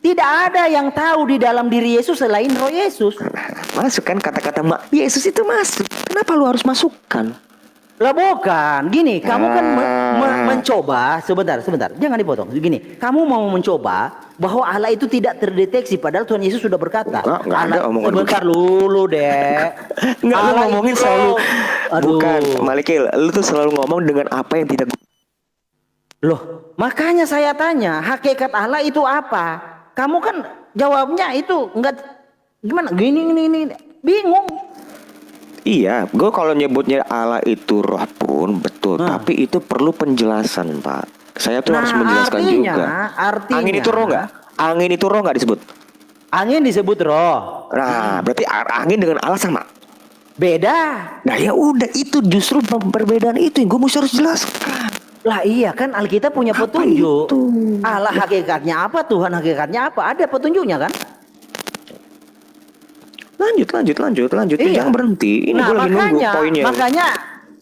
Tidak ada yang tahu di dalam diri Yesus selain Roh Yesus. Masuk kan kata-kata Yesus itu masuk. Kenapa lu harus masukkan? Lah bukan, gini, kamu kan mencoba, sebentar, jangan dipotong. Gini, kamu mau mencoba bahwa Allah itu tidak terdeteksi, padahal Tuhan Yesus sudah berkata. Enggak ada omongan sebentar dulu, Dek. Enggak, lu ngomongin itu, selalu. aduh. Bukan, Malikil, lu tuh selalu ngomong dengan apa yang tidak. Loh, makanya saya tanya, hakikat Allah itu apa? Kamu kan jawabnya itu enggak gimana? Gini, bingung. Iya, gue kalau nyebutnya Allah itu roh pun betul, tapi itu perlu penjelasan, Pak. Saya tuh harus menjelaskan juga. Artinya, angin itu roh nggak? Angin itu roh nggak disebut? Angin disebut roh. Nah, berarti angin dengan Allah sama? Beda. Nah ya udah, itu justru perbedaan itu yang gue mesti harus jelaskan. Lah iya kan Alkitab punya petunjuk. Allah hakikatnya apa, Tuhan hakikatnya apa? Ada petunjuknya kan? Lanjut. Iya. Jangan berhenti. Ini gue lagi nunggu poinnya. Makanya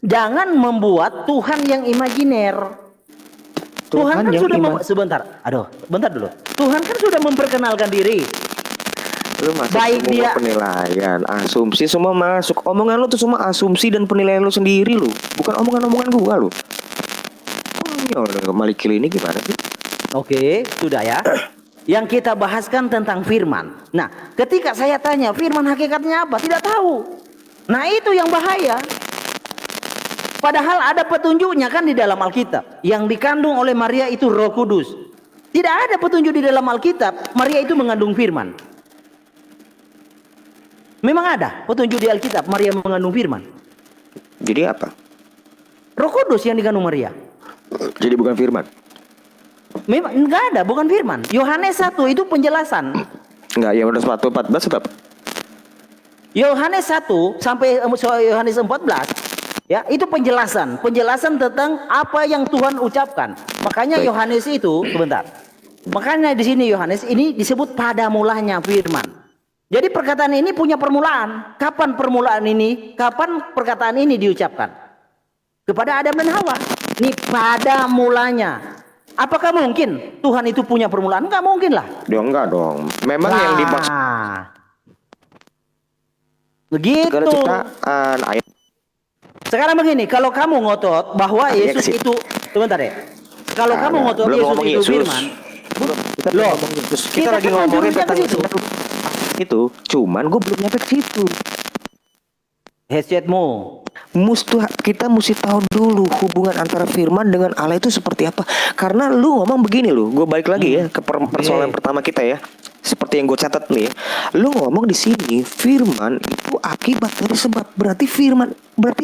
jangan membuat Tuhan yang imajiner. Tuhan kan sudah sebentar. Bentar dulu. Tuhan kan sudah memperkenalkan diri. Lu masuk baik semua dia penilaian, asumsi semua masuk. Omongan lu tuh semua asumsi dan penilaian lu sendiri lu. Bukan omongan-omongan gua lu. Oh, Malikil ini gimana sih? Oke, sudah ya. Yang kita bahaskan tentang firman. Nah, ketika saya tanya firman hakikatnya apa, tidak tahu. Nah, itu yang bahaya. Padahal ada petunjuknya kan di dalam Alkitab. Yang dikandung oleh Maria itu Roh Kudus. Tidak ada petunjuk di dalam Alkitab Maria itu mengandung firman. Memang ada petunjuk di Alkitab Maria mengandung firman. Jadi apa? Roh Kudus yang dikandung Maria. Jadi bukan firman. Memang enggak ada, bukan firman. Yohanes 1 itu penjelasan. Enggak, yang udah 14 atau apa? Yohanes 1 sampai Yohanes 14 ya, itu penjelasan tentang apa yang Tuhan ucapkan. Makanya Yohanes itu sebentar. Makanya di sini Yohanes ini disebut pada mulanya firman. Jadi perkataan ini punya permulaan. Kapan permulaan ini? Kapan perkataan ini diucapkan? Kepada Adam dan Hawa. Ini pada mulanya. Apakah mungkin Tuhan itu punya permulaan? Enggak mungkin lah. Ya enggak dong. Memang yang dimaksud begitu. Sekarang begini, kalau kamu ngotot bahwa Yesus itu sebentar ya. Kalau kamu ngotot Yesus itu firman, loh, kita lagi ngomongin tentang itu. Cuman gue belum nyampe ke situ. Headsetmu. Kita mesti tahu dulu hubungan antara firman dengan Allah itu seperti apa. Karena lu ngomong begini lu, gue balik lagi ya ke persoalan pertama kita ya. Seperti yang gue catat nih, lu ngomong di sini firman itu akibat dari sebab. Berarti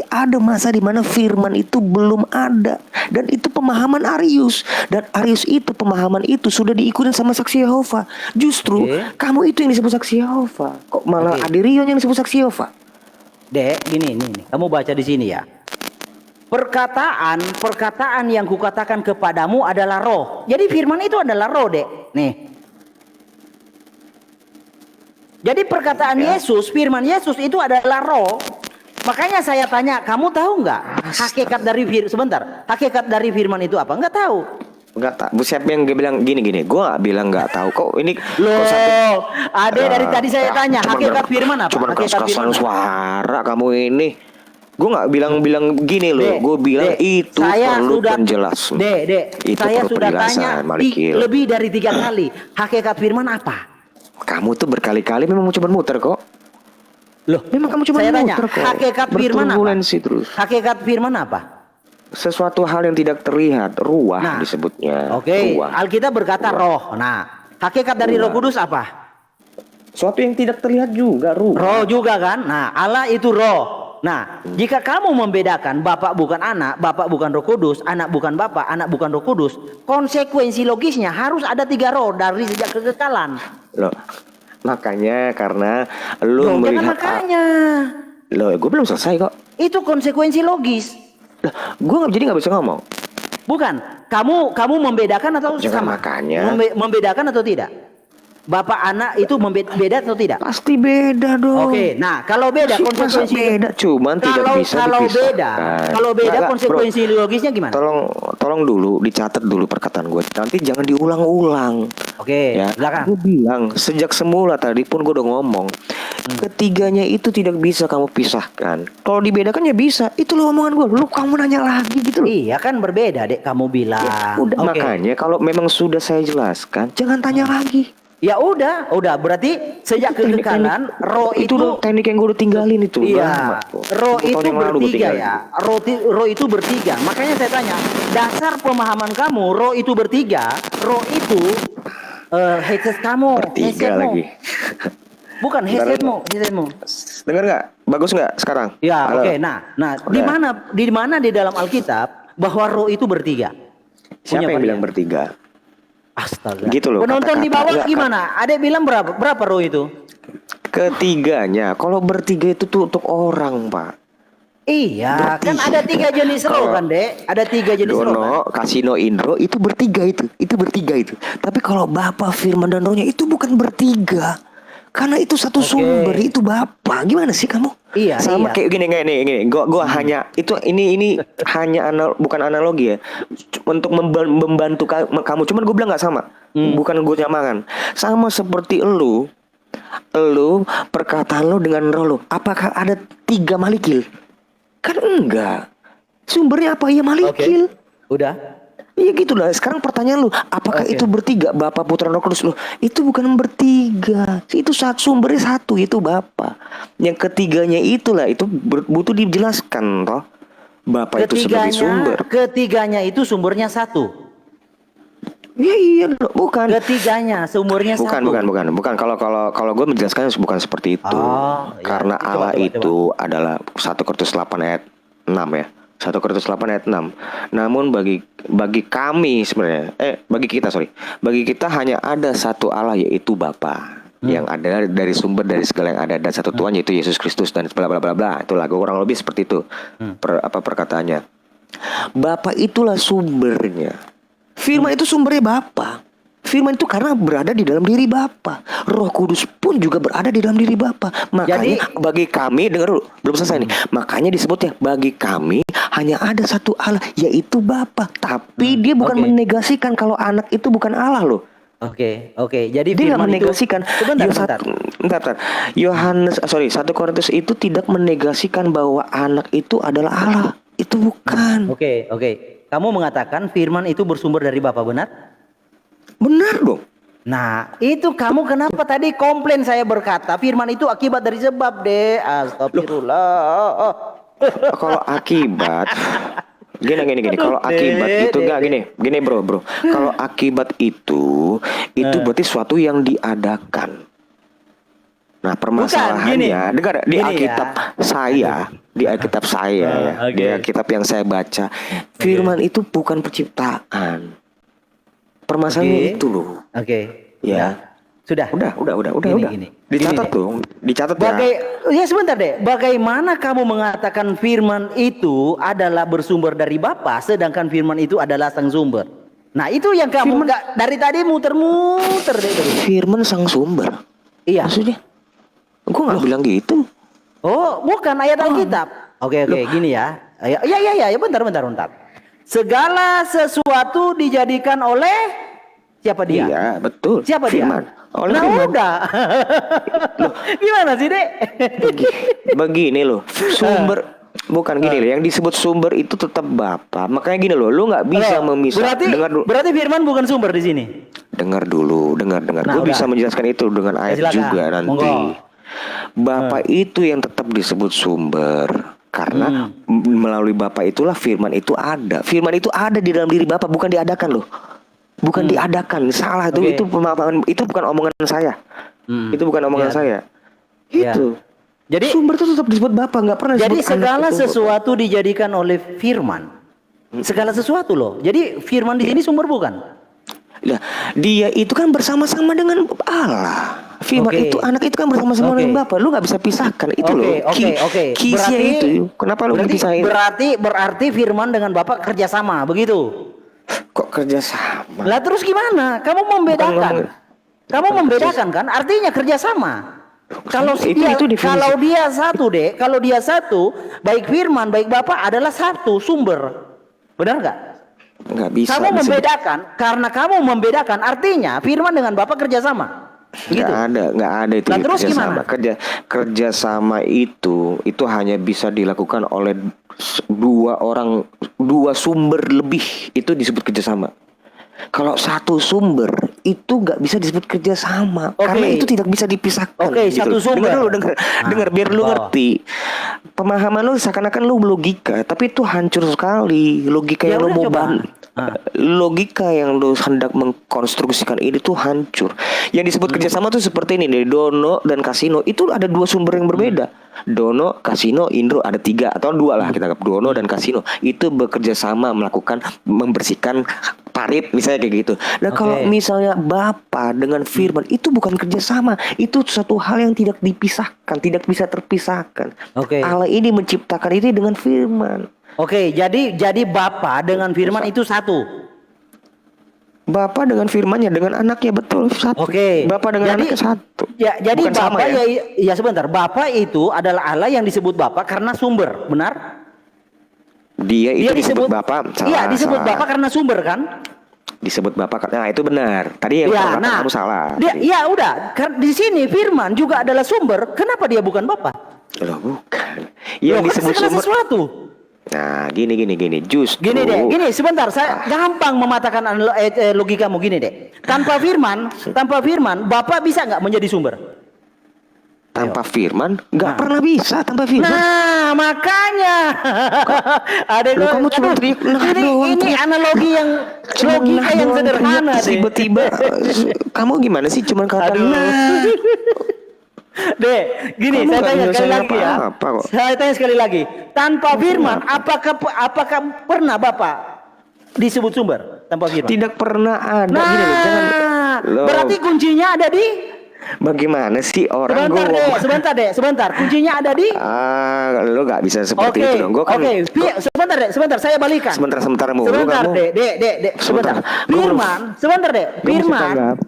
ada masa di mana firman itu belum ada, dan itu pemahaman Arius, dan Arius itu pemahaman itu sudah diikutin sama saksi Yehova. Justru kamu itu yang disebut saksi Yehova. Kok malah Adirion yang disebut saksi Yehova? Dek, gini, kamu baca di sini ya. Perkataan yang kukatakan kepadamu adalah roh. Jadi firman itu adalah roh, Dek. Nih. Jadi perkataan Yesus, firman Yesus itu adalah roh. Makanya saya tanya, kamu tahu nggak hakikat dari hakikat dari firman itu apa? Nggak tahu. Enggak tak. Siapa yang bilang gini? Gue bilang nggak tahu kok. Ini loh. Ada dari tadi saya tanya hakikat firman apa? Cuma hakikat firman suara kamu ini. Gue nggak bilang gini loh. Gue bilang itu perlu penjelasan. Saya sudah tanya lebih dari 3 kali. Hakikat firman apa? Kamu tuh berkali-kali memang coba muter kok. Loh, memang kamu coba muter kok. Hakikat firman apa? Terus. Hakikat firman apa? Sesuatu hal yang tidak terlihat, ruah disebutnya. Oke, Alkitab berkata roh. Nah, hakikat dari Roh Kudus apa? Suatu yang tidak terlihat juga, ruah. Roh juga kan? Nah, Allah itu roh. Nah, jika kamu membedakan Bapak bukan anak, Bapak bukan Roh Kudus, anak bukan Bapak, anak bukan Roh Kudus, konsekuensi logisnya harus ada 3 roh dari sejak kekekalan. Loh, makanya karena lu melihat loh, gue belum selesai kok. Itu konsekuensi logis. Gue jadi nggak bisa ngomong. Bukan, kamu membedakan atau jangan sama? Makanya membedakan atau tidak? Bapak anak itu beda atau tidak? Pasti beda dong. Oke, nah kalau beda Masa konsekuensi beda, cuman tidak bisa kalau dipisahkan. beda, kalau beda Nggak, konsekuensi bro. logisnya gimana? Tolong dulu dicatat dulu perkataan gue. Nanti jangan diulang-ulang. Oke, Ya, silakan. gue bilang sejak semula tadi pun gue udah ngomong. Ketiganya itu tidak bisa kamu pisahkan. Kalau dibedakan ya bisa. Itu lo omongan gue. Lu kamu nanya lagi gitu loh. Iya kan berbeda dek kamu bilang. Udah Oke. makanya kalau memang sudah saya jelaskan, jangan tanya lagi. Ya udah berarti sejak kekekalan roh itu itu teknik yang gue udah tinggalin itu. iya, roh 10 itu tahun yang lalu gua bertiga tinggalin. ya. Roh itu bertiga. Makanya saya tanya, dasar pemahaman kamu roh itu bertiga, roh itu headset kamu, Bertiga headsetmu. lagi. Bukan headsetmu. Dengar nggak? Bagus nggak sekarang? Ya, Halo? oke. Nah, Udah. di mana di dalam Alkitab bahwa roh itu bertiga? Siapa Punya yang bilang varian. bertiga? Astaga. Gitu loh, Penonton di kata-kata. bawah Enggak, gimana? Ada bilang berapa roh itu? Ketiganya. Kalau bertiga itu tuh untuk orang, Pak. Iya, kan ada 3 jenis roh kan, Dek? Ada 3 jenis roh kan? Dono, Kasino, Indro itu bertiga itu bertiga itu. Tapi kalau Bapa, Firman dan Rohnya itu bukan bertiga. Karena itu satu Oke. sumber, itu Bapa. Gimana sih kamu? Iya, Sama iya. kayak gini. Gua hanya itu ini hanya bukan analogi ya. Untuk membantu kamu. Cuman gue bilang nggak sama. Bukan gue nyamakan. Sama seperti elu perkataan lu dengan roh lu. Apakah ada 3 malikil? Kan enggak. Sumbernya apa? Ya malikil. Udah. Iya gitu lah. Sekarang pertanyaan lu, apakah Oke. itu bertiga? Bapa, Putra, Roh Kudus lu? Itu bukan bertiga. Itu sumbernya satu, itu Bapa. Yang ketiganya itulah itu butuh dijelaskan toh. Bapa itu sebagai sumber. Ketiganya itu sumbernya satu. Ya iya, bukan. Ketiganya sumbernya Bukan, satu. bukan. Kalau gue menjelaskannya bukan seperti itu. Oh, iya. Karena Coba, Allah coba. itu adalah 1 Korintus 8 ayat 6 ya. 1 Korintus 8 ayat 6. Namun bagi kami sebenarnya, bagi kita hanya ada satu Allah yaitu Bapa. Yang ada dari sumber dari segala yang ada, dan satu Tuhan yaitu Yesus Kristus dan bla bla bla bla. Itulah kurang lebih seperti itu. Perkataannya. Bapa itulah sumbernya. Firman itu sumbernya Bapa. Firman itu karena berada di dalam diri Bapa. Roh Kudus pun juga berada di dalam diri Bapa. Makanya bagi kami, dengar dulu, belum selesai nih. Makanya disebutnya bagi kami hanya ada satu Allah yaitu Bapa. Tapi dia bukan Oke. menegasikan kalau anak itu bukan Allah loh. Oke. Jadi Dia nggak firman itu menegasikan. Bentar. Yohanes, 1 Korintus itu tidak menegasikan bahwa anak itu adalah Allah. Itu bukan. Oke. Kamu mengatakan firman itu bersumber dari Bapa, benar? Benar dong. Nah, itu kamu kenapa tadi komplain saya berkata firman itu akibat dari sebab, deh. Astagfirullah. Kalau akibat gini. Kalau akibat itu enggak gini bro. Kalau akibat itu berarti suatu yang diadakan. Nah permasalahannya, dengar di Alkitab saya, di Alkitab yang saya baca, firman itu bukan penciptaan. Permasalahannya itu loh. Oke. Ya. Sudah. Udah. Gini. Dicatat dong, dicatat ya. Ya sebentar deh. Bagaimana kamu mengatakan firman itu adalah bersumber dari Bapa, sedangkan firman itu adalah sang sumber? Nah itu yang kamu nggak dari tadi muter-muter deh. Firman sang sumber. Iya. Maksudnya? Gue nggak bilang gitu. Oh, bukan ayat Alkitab. Oke, gini ya. Ya, bentar. Segala sesuatu dijadikan oleh siapa dia? Iya, betul. Siapa firman. dia? Oleh Nah, firman. udah. Gimana sih, Dek? Begini loh, sumber bukan gini loh. Yang disebut sumber itu tetap Bapa. Makanya gini loh, lu nggak bisa memisah. Dengar dulu. Berarti firman bukan sumber di sini. Dengar dulu. Nah, Gue bisa menjelaskan itu dengan ayat silakan. juga nanti. Monggo. Bapa itu yang tetap disebut sumber. Karena melalui Bapa itulah firman itu ada. Firman itu ada di dalam diri Bapa, bukan diadakan loh. Bukan diadakan, salah tuh. Itu pemahaman, itu bukan omongan saya. Itu bukan omongan saya. Itu. Jadi sumber itu tetap disebut Bapa, nggak pernah jadi disebut segala anak itu. sesuatu dijadikan oleh firman. Segala sesuatu loh. Jadi firman di sini sumber bukan? Nah, dia itu kan bersama-sama dengan Allah. Firman itu, anak itu kan bersama-sama dengan Bapa. Lu nggak bisa pisahkan itu loh. Oke. Kisnya itu. Kenapa lu pisahin? Berarti firman dengan Bapak kerjasama, begitu? Kok kerjasama? Lah terus gimana? Kamu membedakan. Kamu membedakan kan? Artinya kerjasama. Kalau Itu definisi. kalau dia satu deh, kalau dia satu, baik firman, baik Bapa adalah satu sumber. Benar nggak? Nggak bisa Kamu disebut. membedakan, karena kamu membedakan, artinya firman dengan Bapa kerjasama. Gitu. Nggak ada itu Nah, terus kerjasama. gimana? Kerjasama itu hanya bisa dilakukan oleh dua sumber lebih, itu disebut kerjasama. Kalau satu sumber itu nggak bisa disebut kerjasama, Oke. karena itu tidak bisa dipisahkan. Oke, satu sumber. Dengar dulu, dengar biar lu Oh. ngerti. Pemahaman lu seakan-akan lu logika, tapi itu hancur sekali. Logika Ya yang lu udah, mau coba. logika yang lu hendak mengkonstruksikan ini tuh hancur. Yang disebut kerjasama tuh seperti ini nih, Dono dan Kasino itu ada dua sumber yang berbeda. Dono, Kasino, Indro ada 3 atau 2 lah kita anggap. Dono dan Kasino itu bekerja sama melakukan membersihkan parit misalnya kayak gitu. Nah kalau Oke. misalnya Bapa dengan Firman itu bukan kerjasama, itu suatu hal yang tidak dipisahkan, tidak bisa terpisahkan. Oke. Allah ini menciptakan ini dengan Firman. Oke, jadi Bapa dengan firman itu satu. Bapa dengan firman-Nya, dengan anaknya, betul satu. Oke. Bapa dengan Jadi- anaknya satu. Ya, jadi Bukan sama Bapa ya? ya sebentar. Bapa itu adalah Allah yang disebut Bapa karena sumber, benar? Dia itu disebut Bapa. Iya, disebut Bapa karena sumber kan? Disebut Bapa karena itu benar. Tadi yang Ya, pertama kamu salah. Ya udah, di sini firman juga adalah sumber. Kenapa dia bukan Bapa? Loh, bukan. Loh, Yang kan disebut segala sumber. sesuatu. Nah, gini. Justru. Gini deh, gini sebentar, saya gampang mematahkan logikamu gini deh. Tanpa firman, Bapak bisa nggak menjadi sumber? Tanpa firman nggak Nah. pernah bisa tanpa firman. Nah, makanya ada Loh, kamu cuma teriak, nah doang, ini teriak. analogi yang Cuma logika nah yang doang, sederhana teriak, deh. tiba-tiba kamu gimana sih cuman kata Aduh. nah. Dek, gini Kamu saya nggak tanya sekali nyelesain lagi ya. apa-apa kok. Saya tanya sekali lagi. Tanpa firman, apakah pernah Bapak disebut sumber tanpa firman? Tidak pernah ada. Nah, Gini loh, jangan. Loh, berarti kuncinya ada di bagaimana sih orang sebentar gua deh, ngomong- sebentar. Kuncinya ada di lo nggak bisa seperti Oke, itu dong. Gua kan sebentar, saya balikan. sebentar mulu Sebentar, kamu. Dek, sebentar. Firman, sebentar, Dek. Gua mesti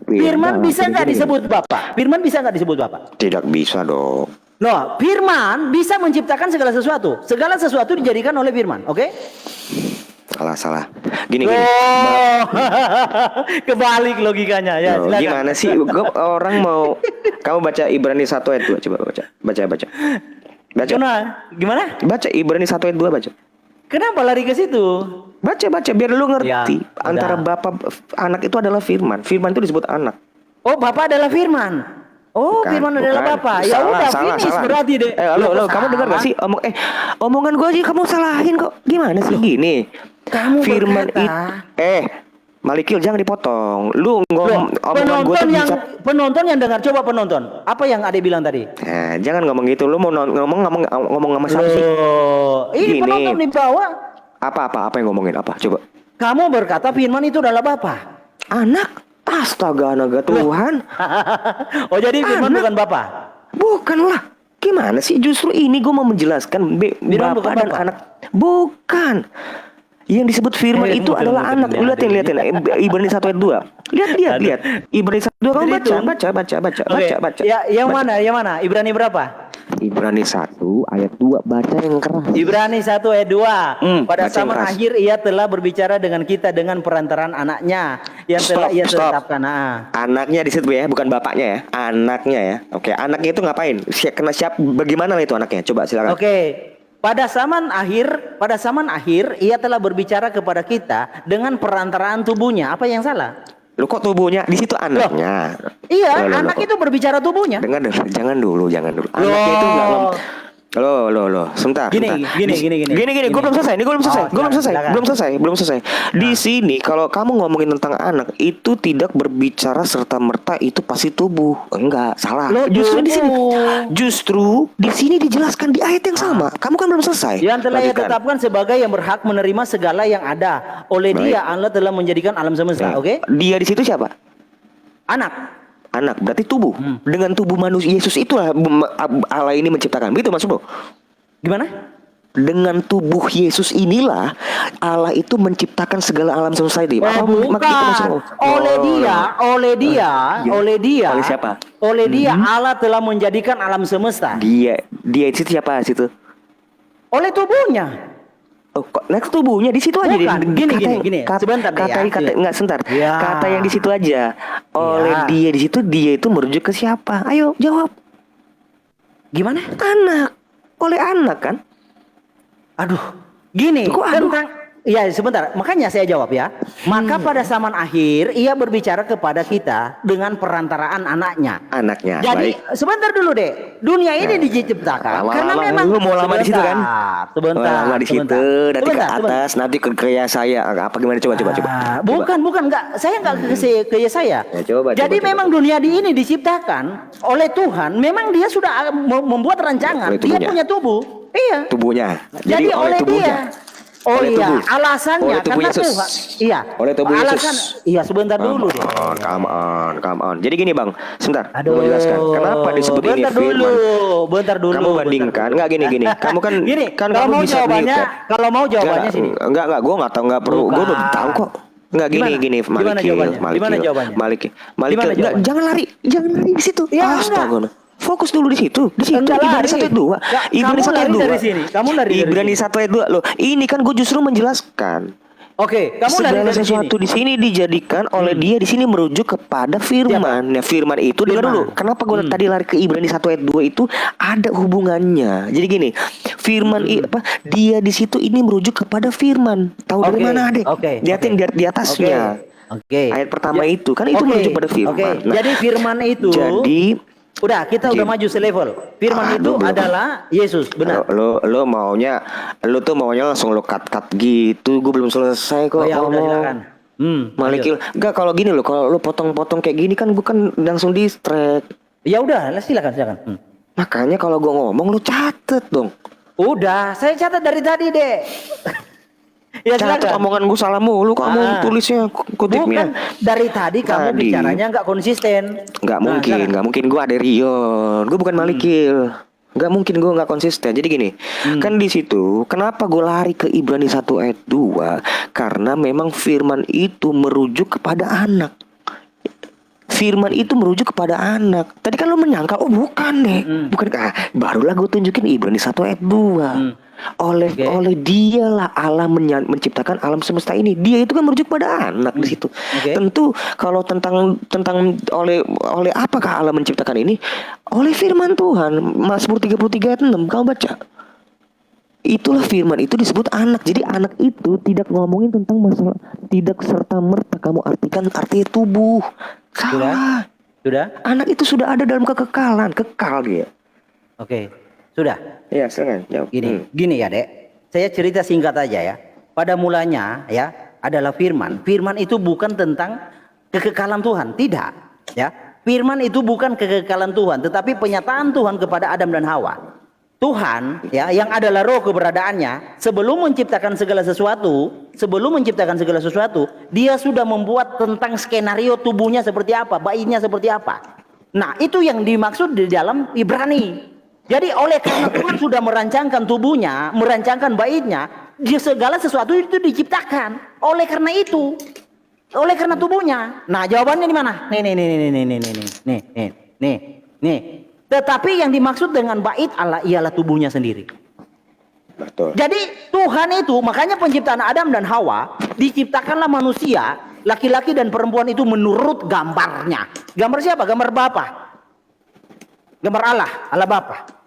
Firman tanggapin. bisa nggak Gini. disebut Bapak? Firman bisa nggak disebut Bapak? Tidak bisa dong. Loh, firman bisa menciptakan segala sesuatu. Segala sesuatu dijadikan oleh firman, oke? Salah. Gini. Oh, kebalik logikanya ya. Loh, Silakan. gimana sih? Orang mau kamu baca Ibrani 1 ayat 2 coba baca. Baca. Gimana? Baca Ibrani 1 ayat 2 baca. Kenapa lari ke situ? Baca biar lu ngerti. Ya, Antara udah. Bapa anak itu adalah firman. Firman itu disebut anak. Oh, Bapak adalah firman. Oh, Bukan, firman adalah bukan. Bapak. Ya udah, finish berarti deh. Lo Loh, kamu dengar gak sih omongan gue aja kamu salahin kok. Gimana sih gini? Kamu Firman berkata- Malikil jangan dipotong. Lu Loh, omongan gue tuh bisa. penonton yang dengar, coba penonton. Apa yang Ade bilang tadi? Jangan ngomong gitu. Lu mau ngomong sama Samsi. Loh, ini Gini. penonton di bawah. Apa yang ngomongin apa? Coba. Kamu berkata firman itu adalah Bapa. Anak. Astaga naga Tuhan. Oh, jadi firman Anak. bukan Bapa. Bukanlah. Gimana sih? Justru ini gue mau menjelaskan Firman bukan Bapak dan Bapa. anak. Bukan. Yang disebut firman itu Mungkin, adalah anak. mungkin, Lihatin. Ibrani 1 ayat 2. Lihat. Ibrani 1 ayat 2 kamu Jadi baca. Ya, yang mana? Ibrani berapa? Ibrani 1 ayat 2 baca yang keras. Ibrani 1 ayat 2. Pada baca yang zaman keras. akhir ia telah berbicara dengan kita dengan perantaraan anaknya yang telah ia tetapkan. Anaknya di situ ya, bukan bapaknya ya. Anaknya ya. Oke, anaknya itu ngapain? Bagaimana itu anaknya? Coba silakan. Oke. Pada zaman akhir ia telah berbicara kepada kita dengan perantaraan tubuhnya. Apa yang salah? Lu kok tubuhnya di situ anaknya? Iya, Loh, anak kok- itu berbicara tubuhnya. Dengar deh, jangan dulu. Anaknya itu enggak ngomong. Loh, sebentar. Gini, gue belum selesai. Belum selesai. Di sini kalau kamu ngomongin tentang anak itu tidak berbicara serta merta itu pasti tubuh. Enggak, salah. Loh, Justru di sini. tubuh. Justru di sini dijelaskan di ayat yang sama. Kamu kan belum selesai. Yang telah ia Perhatikan. tetapkan sebagai yang berhak menerima segala yang ada. Oleh Baik. dia Allah telah menjadikan alam semesta. Oke? Dia di situ siapa? Anak. Anak, berarti tubuh. Dengan tubuh manusia Yesus itulah Allah ini menciptakan. Begitu maksud lo? Gimana? dengan tubuh Yesus inilah Allah itu menciptakan segala alam semesta ini. Bukan. Oleh dia. Oleh siapa? Oleh dia Allah telah menjadikan alam semesta. Dia itu siapa situ? Oleh tubuhnya. Oh, kok next tubuhnya di situ aja. Bukan. Gini. Sebentar deh ya. Enggak, sebentar. Ya. Kata yang di situ aja. Oleh dia di situ, dia itu merujuk ke siapa? Ayo jawab. Gimana? Anak. Oleh anak kan? Aduh. Gini, Kok aduh? Ya sebentar, makanya saya jawab ya. Maka pada zaman akhir ia berbicara kepada kita dengan perantaraan anaknya. Baik. Jadi sebentar dulu deh. Dunia ini diciptakan karena memang lu mau lama di situ kan? Sebentar. Lama di situ, nanti ke atas, nanti ke saya apa gimana coba. Bukan enggak. Saya enggak ke saya. Ya, coba. Jadi memang dunia ini diciptakan oleh Tuhan. Memang dia sudah membuat rancangan. Dia punya tubuh. Iya. Tubuhnya. Jadi oleh tubuhnya. dia. Oh oleh iya, tubuh. alasannya Oleh tubuh karena Yesus. Tuhan. Iya. Oleh tubuh alasan, Yesus. Iya, sebentar dulu deh. Come on. Jadi gini Bang, sebentar. Aduh. Mau jelaskan kenapa disebut ini firman. Bentar dulu. Kamu bandingkan, enggak gini. Kamu kan gini, kan kalau kamu mau bisa jawabannya, mute. kalau mau jawabannya sini. Enggak, gue enggak tahu, enggak perlu. Gue udah tahu kok. Enggak gini, Gimana jawabannya? Gimana jawabannya? Malikil. Enggak, Jangan lari di situ. Ya, Astaga. Fokus dulu di situ. Enggak Ibrani lari. 1 ayat 2. Ibrani 1 ayat 2. Dari sini. Kamu lari dari Ibrani sini. 1 ayat 2 loh. Ini kan gue justru menjelaskan. Oke, kamu lari Segala dari sesuatu di sini dijadikan oleh dia di sini merujuk kepada firman. Ya, firman itu dengar dulu. Kenapa gue tadi lari ke Ibrani 1 ayat 2 itu ada hubungannya. Jadi gini, firman dia di situ ini merujuk kepada firman. Tahu dari mana, Adek? Lihatin di atasnya. Ayat pertama itu kan itu merujuk pada firman. Nah, jadi firman itu kita udah maju selevel. Firman itu adalah Yesus, benar. Lo maunya langsung lo cut gitu. Gue belum selesai kok. Oh ya udah silakan. Malikil, enggak kalau gini lo, kalau lo potong-potong kayak gini kan gue kan langsung distract. Ya udah, silakan. Makanya kalau gue ngomong lo catet dong. Udah, saya catat dari tadi deh. Ya catat omongan gue salah mulu, kamu tulisnya kutipnya. Bukan, dari tadi kamu bicaranya nggak konsisten. Nggak mungkin gue ada Rion, gue bukan Malikil. Nggak mungkin gue nggak konsisten. Jadi gini, kan di situ kenapa gue lari ke Ibrani 1 ayat 2? Karena memang firman itu merujuk kepada anak. Firman itu merujuk kepada anak. Tadi kan lo menyangka, oh bukan deh. Bukan, barulah gue tunjukin Ibrani 1 ayat 2. Oleh dialah Allah menciptakan alam semesta ini. Dia itu kan merujuk pada anak di situ. Tentu kalau tentang oleh apakah Allah menciptakan ini? Oleh firman Tuhan. Mazmur 33 ayat 6 kamu baca. Itulah firman itu disebut anak. Jadi anak itu tidak ngomongin tentang masalah, tidak serta merta kamu artikan artinya tubuh. Salah. Sudah? Anak itu sudah ada dalam kekekalan, kekal dia. Sudah. Ya, silakan jawab. Gini ya, Dek. Saya cerita singkat aja ya. Pada mulanya ya adalah firman. Firman itu bukan tentang kekekalan Tuhan, tidak, ya. Firman itu bukan kekekalan Tuhan, tetapi penyataan Tuhan kepada Adam dan Hawa. Tuhan ya yang adalah roh keberadaannya sebelum menciptakan segala sesuatu, dia sudah membuat tentang skenario tubuhnya seperti apa, bayinya seperti apa. Nah, itu yang dimaksud di dalam Ibrani. Jadi oleh karena Tuhan sudah merancangkan tubuhnya, merancangkan bayinya, segala sesuatu itu diciptakan. Oleh karena itu, oleh karena tubuhnya. Nah, jawabannya di mana? Nih. Tetapi yang dimaksud dengan bait Allah ialah tubuhnya sendiri. Betul. Jadi Tuhan itu, makanya penciptaan Adam dan Hawa, diciptakanlah manusia, laki-laki dan perempuan itu menurut gambarnya. Gambar siapa? Gambar Bapa. Gambar Allah Bapa.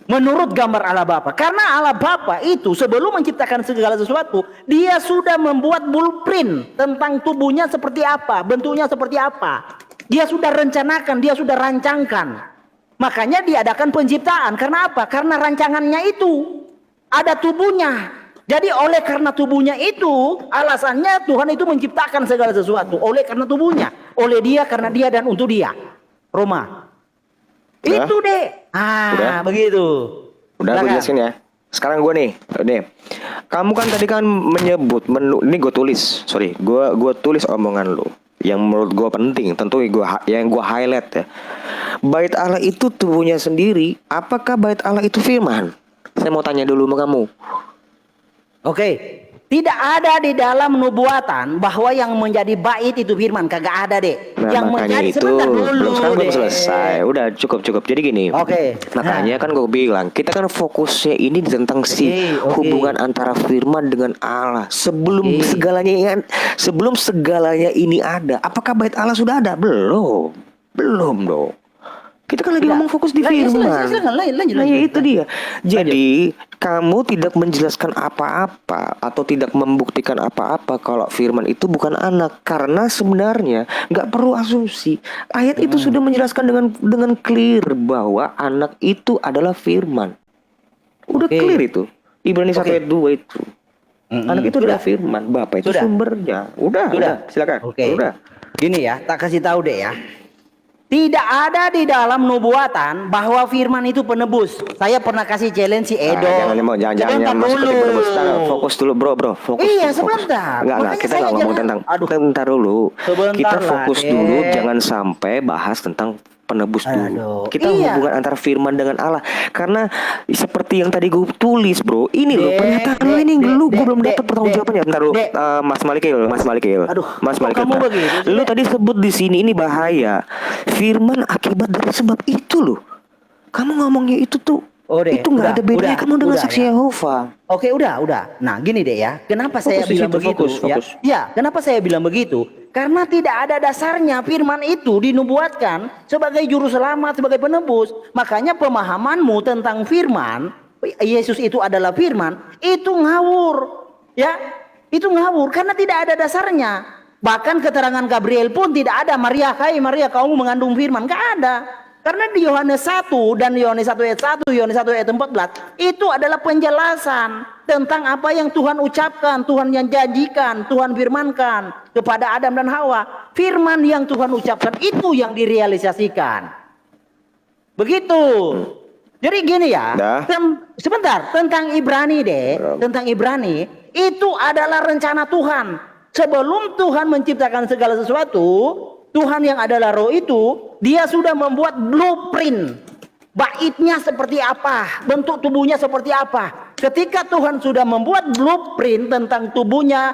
Menurut gambar Allah Bapa. Karena Allah Bapa itu sebelum menciptakan segala sesuatu, dia sudah membuat blueprint tentang tubuhnya seperti apa, bentuknya seperti apa. Dia sudah rencanakan, dia sudah rancangkan. Makanya diadakan penciptaan. Karena apa? Karena rancangannya itu ada tubuhnya. Jadi oleh karena tubuhnya itu, alasannya Tuhan itu menciptakan segala sesuatu. Oleh karena tubuhnya, oleh dia, karena dia, dan untuk dia. Roma. Udah? Itu deh. Begitu. Udah gue jelasin ya. Sekarang gue nih. Kamu kan tadi kan menyebut ini gue tulis. Gue tulis omongan lu yang menurut gue penting. Tentu yang gue highlight ya. Bait Allah itu tubuhnya sendiri. Apakah bait Allah itu firman? Saya mau tanya dulu sama kamu. Oke. Tidak ada di dalam nubuatan bahwa yang menjadi bait itu firman, kagak ada, Dek. Nah, yang makanya menjadi itu sebentar dulu, sekarang belum Dek. selesai. Udah cukup. Jadi gini. Oke. Makanya kan gue bilang kita kan fokusnya ini tentang si Oke. hubungan antara firman dengan Allah. Sebelum Oke. segalanya ini ada, apakah bait Allah sudah ada? Belum dong. Kita kan lagi Tidak. ngomong fokus di Lanjut, firman. silakan, lanjut. Nah, ya itu dia. Jadi kamu tidak menjelaskan apa-apa atau tidak membuktikan apa-apa kalau firman itu bukan anak, karena sebenarnya nggak perlu asumsi. Ayat itu sudah menjelaskan dengan clear bahwa anak itu adalah firman. Udah Oke. clear itu. Ibrani 1 ayat 2 itu. Anak itu adalah Sudah. firman, Bapak itu Sudah. sumbernya. Udah, silakan. Oke. Udah. Gini ya, tak kasih tahu deh ya. Tidak ada di dalam nubuatan bahwa firman itu penebus. Saya pernah kasih challenge si Edo. Jangan masuk ke penebus. Fokus dulu bro. Fokus. Iya, fokus. sebentar. Enggak, Makanya kita saya nggak ngomong jangan- tentang. Aduh. Bentar dulu. Sebentar Kita lah, fokus Dek. dulu, jangan sampai bahas tentang penebus dulu. Aduh, Kita iya. hubungan antara firman dengan Allah. Karena seperti yang tadi gue tulis, bro. Ini loh Dek, pernyataan Dek, lo ini Dek, lu gue Dek, belum Dek, dapat pertanggungjawabannya. Bentar dulu. Dek. Mas Malikil. Aduh, Mas kok Malikil. kamu bentar. begitu sih, Lu Dek? tadi sebut di sini ini bahaya. Firman akibat dari sebab itu loh. Kamu ngomongnya itu tuh. Oh, Dek, Itu nggak udah, ada bedanya udah, kamu dengan udah, saksi ya. Yehova. Oke, udah. Nah, gini deh ya. Kenapa saya Fokus di bilang situ, begitu? fokus. Ya, kenapa saya bilang begitu? Karena tidak ada dasarnya firman itu dinubuatkan sebagai juru selamat, sebagai penebus. Makanya pemahamanmu tentang firman, Yesus itu adalah firman, itu ngawur. Ya, itu ngawur karena tidak ada dasarnya. Bahkan keterangan Gabriel pun tidak ada. Maria, hai Maria, kamu mengandung firman. Nggak ada. Karena di Yohanes 1 dan Yohanes 1 ayat 1, Yohanes 1 ayat 14 itu adalah penjelasan tentang apa yang Tuhan ucapkan, Tuhan yang janjikan, Tuhan firmankan kepada Adam dan Hawa. Firman yang Tuhan ucapkan itu yang direalisasikan. Begitu. Jadi gini ya, Dah. sebentar tentang Ibrani deh, tentang Ibrani itu adalah rencana Tuhan. Sebelum Tuhan menciptakan segala sesuatu, Tuhan yang adalah roh itu, dia sudah membuat blueprint. Baitnya seperti apa, bentuk tubuhnya seperti apa. Ketika Tuhan sudah membuat blueprint tentang tubuhnya,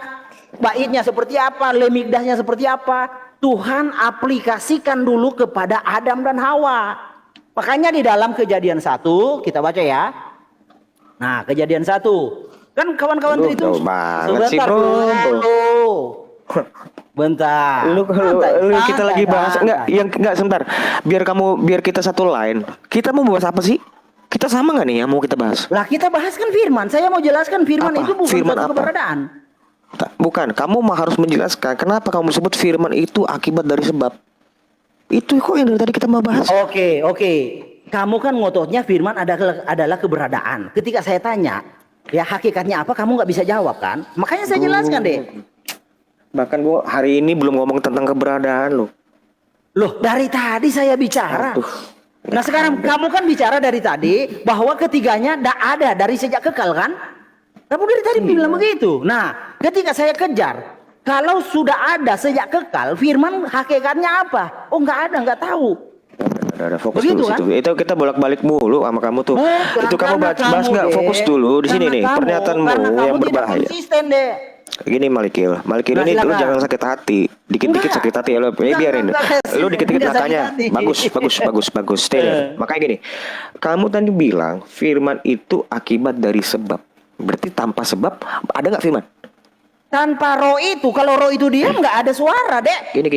baitnya seperti apa, lemigdasnya seperti apa, Tuhan aplikasikan dulu kepada Adam dan Hawa. Makanya di dalam Kejadian 1, kita baca ya. Nah, Kejadian 1. Kan kawan-kawan itu Jauh banget sih, bro. dulu. Bentar. Kita lagi bahas enggak sebentar. Biar kita satu line. Kita mau bahas apa sih? Kita sama nggak nih yang mau kita bahas? Lah kita bahas kan firman. Saya mau jelaskan firman Apa? itu bukan Firman suatu apa? keberadaan. Bukan, kamu harus menjelaskan kenapa kamu sebut firman itu akibat dari sebab. Itu kok yang dari tadi kita mau bahas. Oke. Kamu kan ngototnya firman adalah keberadaan. Ketika saya tanya, ya hakikatnya apa, kamu nggak bisa jawab kan? Makanya saya jelaskan deh. Bahkan gua hari ini belum ngomong tentang keberadaan lo. Loh, dari tadi saya bicara. Aduh. Nah sekarang kamu kan bicara dari tadi bahwa ketiganya tidak ada dari sejak kekal kan? Kamu dari tadi bilang begitu. Nah, ketika saya kejar, kalau sudah ada sejak kekal, firman hakikatnya apa? Oh nggak ada, nggak tahu. Ada fokus Begitu dulu kan? situ. Itu kita bolak-balik mulu sama kamu tuh. Bukan, Itu kamu karena bahas nggak deh. fokus dulu di sini Karena nih. kamu- Pernyataanmu karena kamu yang tidak berbahaya. konsisten deh. Gini Malikil Nah, ini lu silakan. jangan sakit hati. Dikit-dikit Enggak. sakit hati lo. Ini Enggak, biarin. enggak, Lu dikit-dikit enggak sakit makanya. hati. Bagus. Stay there. Makanya gini. Kamu tadi bilang firman itu akibat dari sebab. Berarti tanpa sebab ada nggak firman? Tanpa roh itu, kalau roh itu diam nggak ada suara dek. Gini.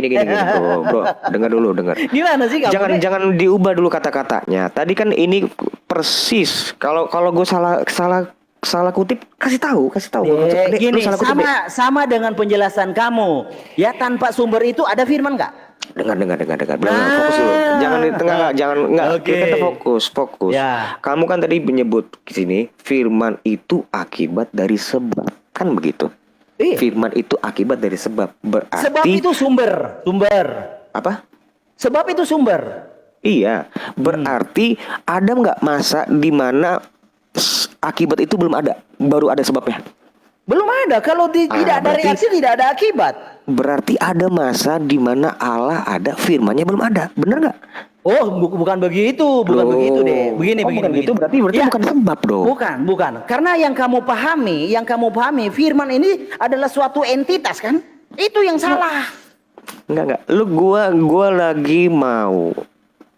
Bro. Dengar. Gimana sih kamu? Dek? Jangan diubah dulu kata-katanya. Tadi kan ini persis. Kalau gue salah kutip, kasih tahu. Dek, Gini, lu salah kutip, Dek. sama dengan penjelasan kamu. Ya tanpa sumber itu ada firman nggak? Dengar. Fokus dulu. Jangan di tengah enggak. Oke. Kita fokus. Ya. Kamu kan tadi menyebut di sini firman itu akibat dari sebab. Kan begitu. Iya. Firman itu akibat dari sebab. Berarti Sebab itu sumber. apa? Sebab itu sumber. Iya. Berarti ada nggak masa di mana akibat itu belum ada, baru ada sebabnya? Belum ada. Kalau tidak ada berarti- reaksi, tidak ada akibat. Berarti ada masa di mana Allah ada, firmannya belum ada. Bener nggak? Oh, bukan begitu, bukan Loh. begitu deh. Begini, Oh, begini, bukan begini. gitu, berarti Ya, bukan sebab dong. bukan. Karena yang kamu pahami, firman ini adalah suatu entitas kan? Itu yang salah. Enggak. Lu gua lagi mau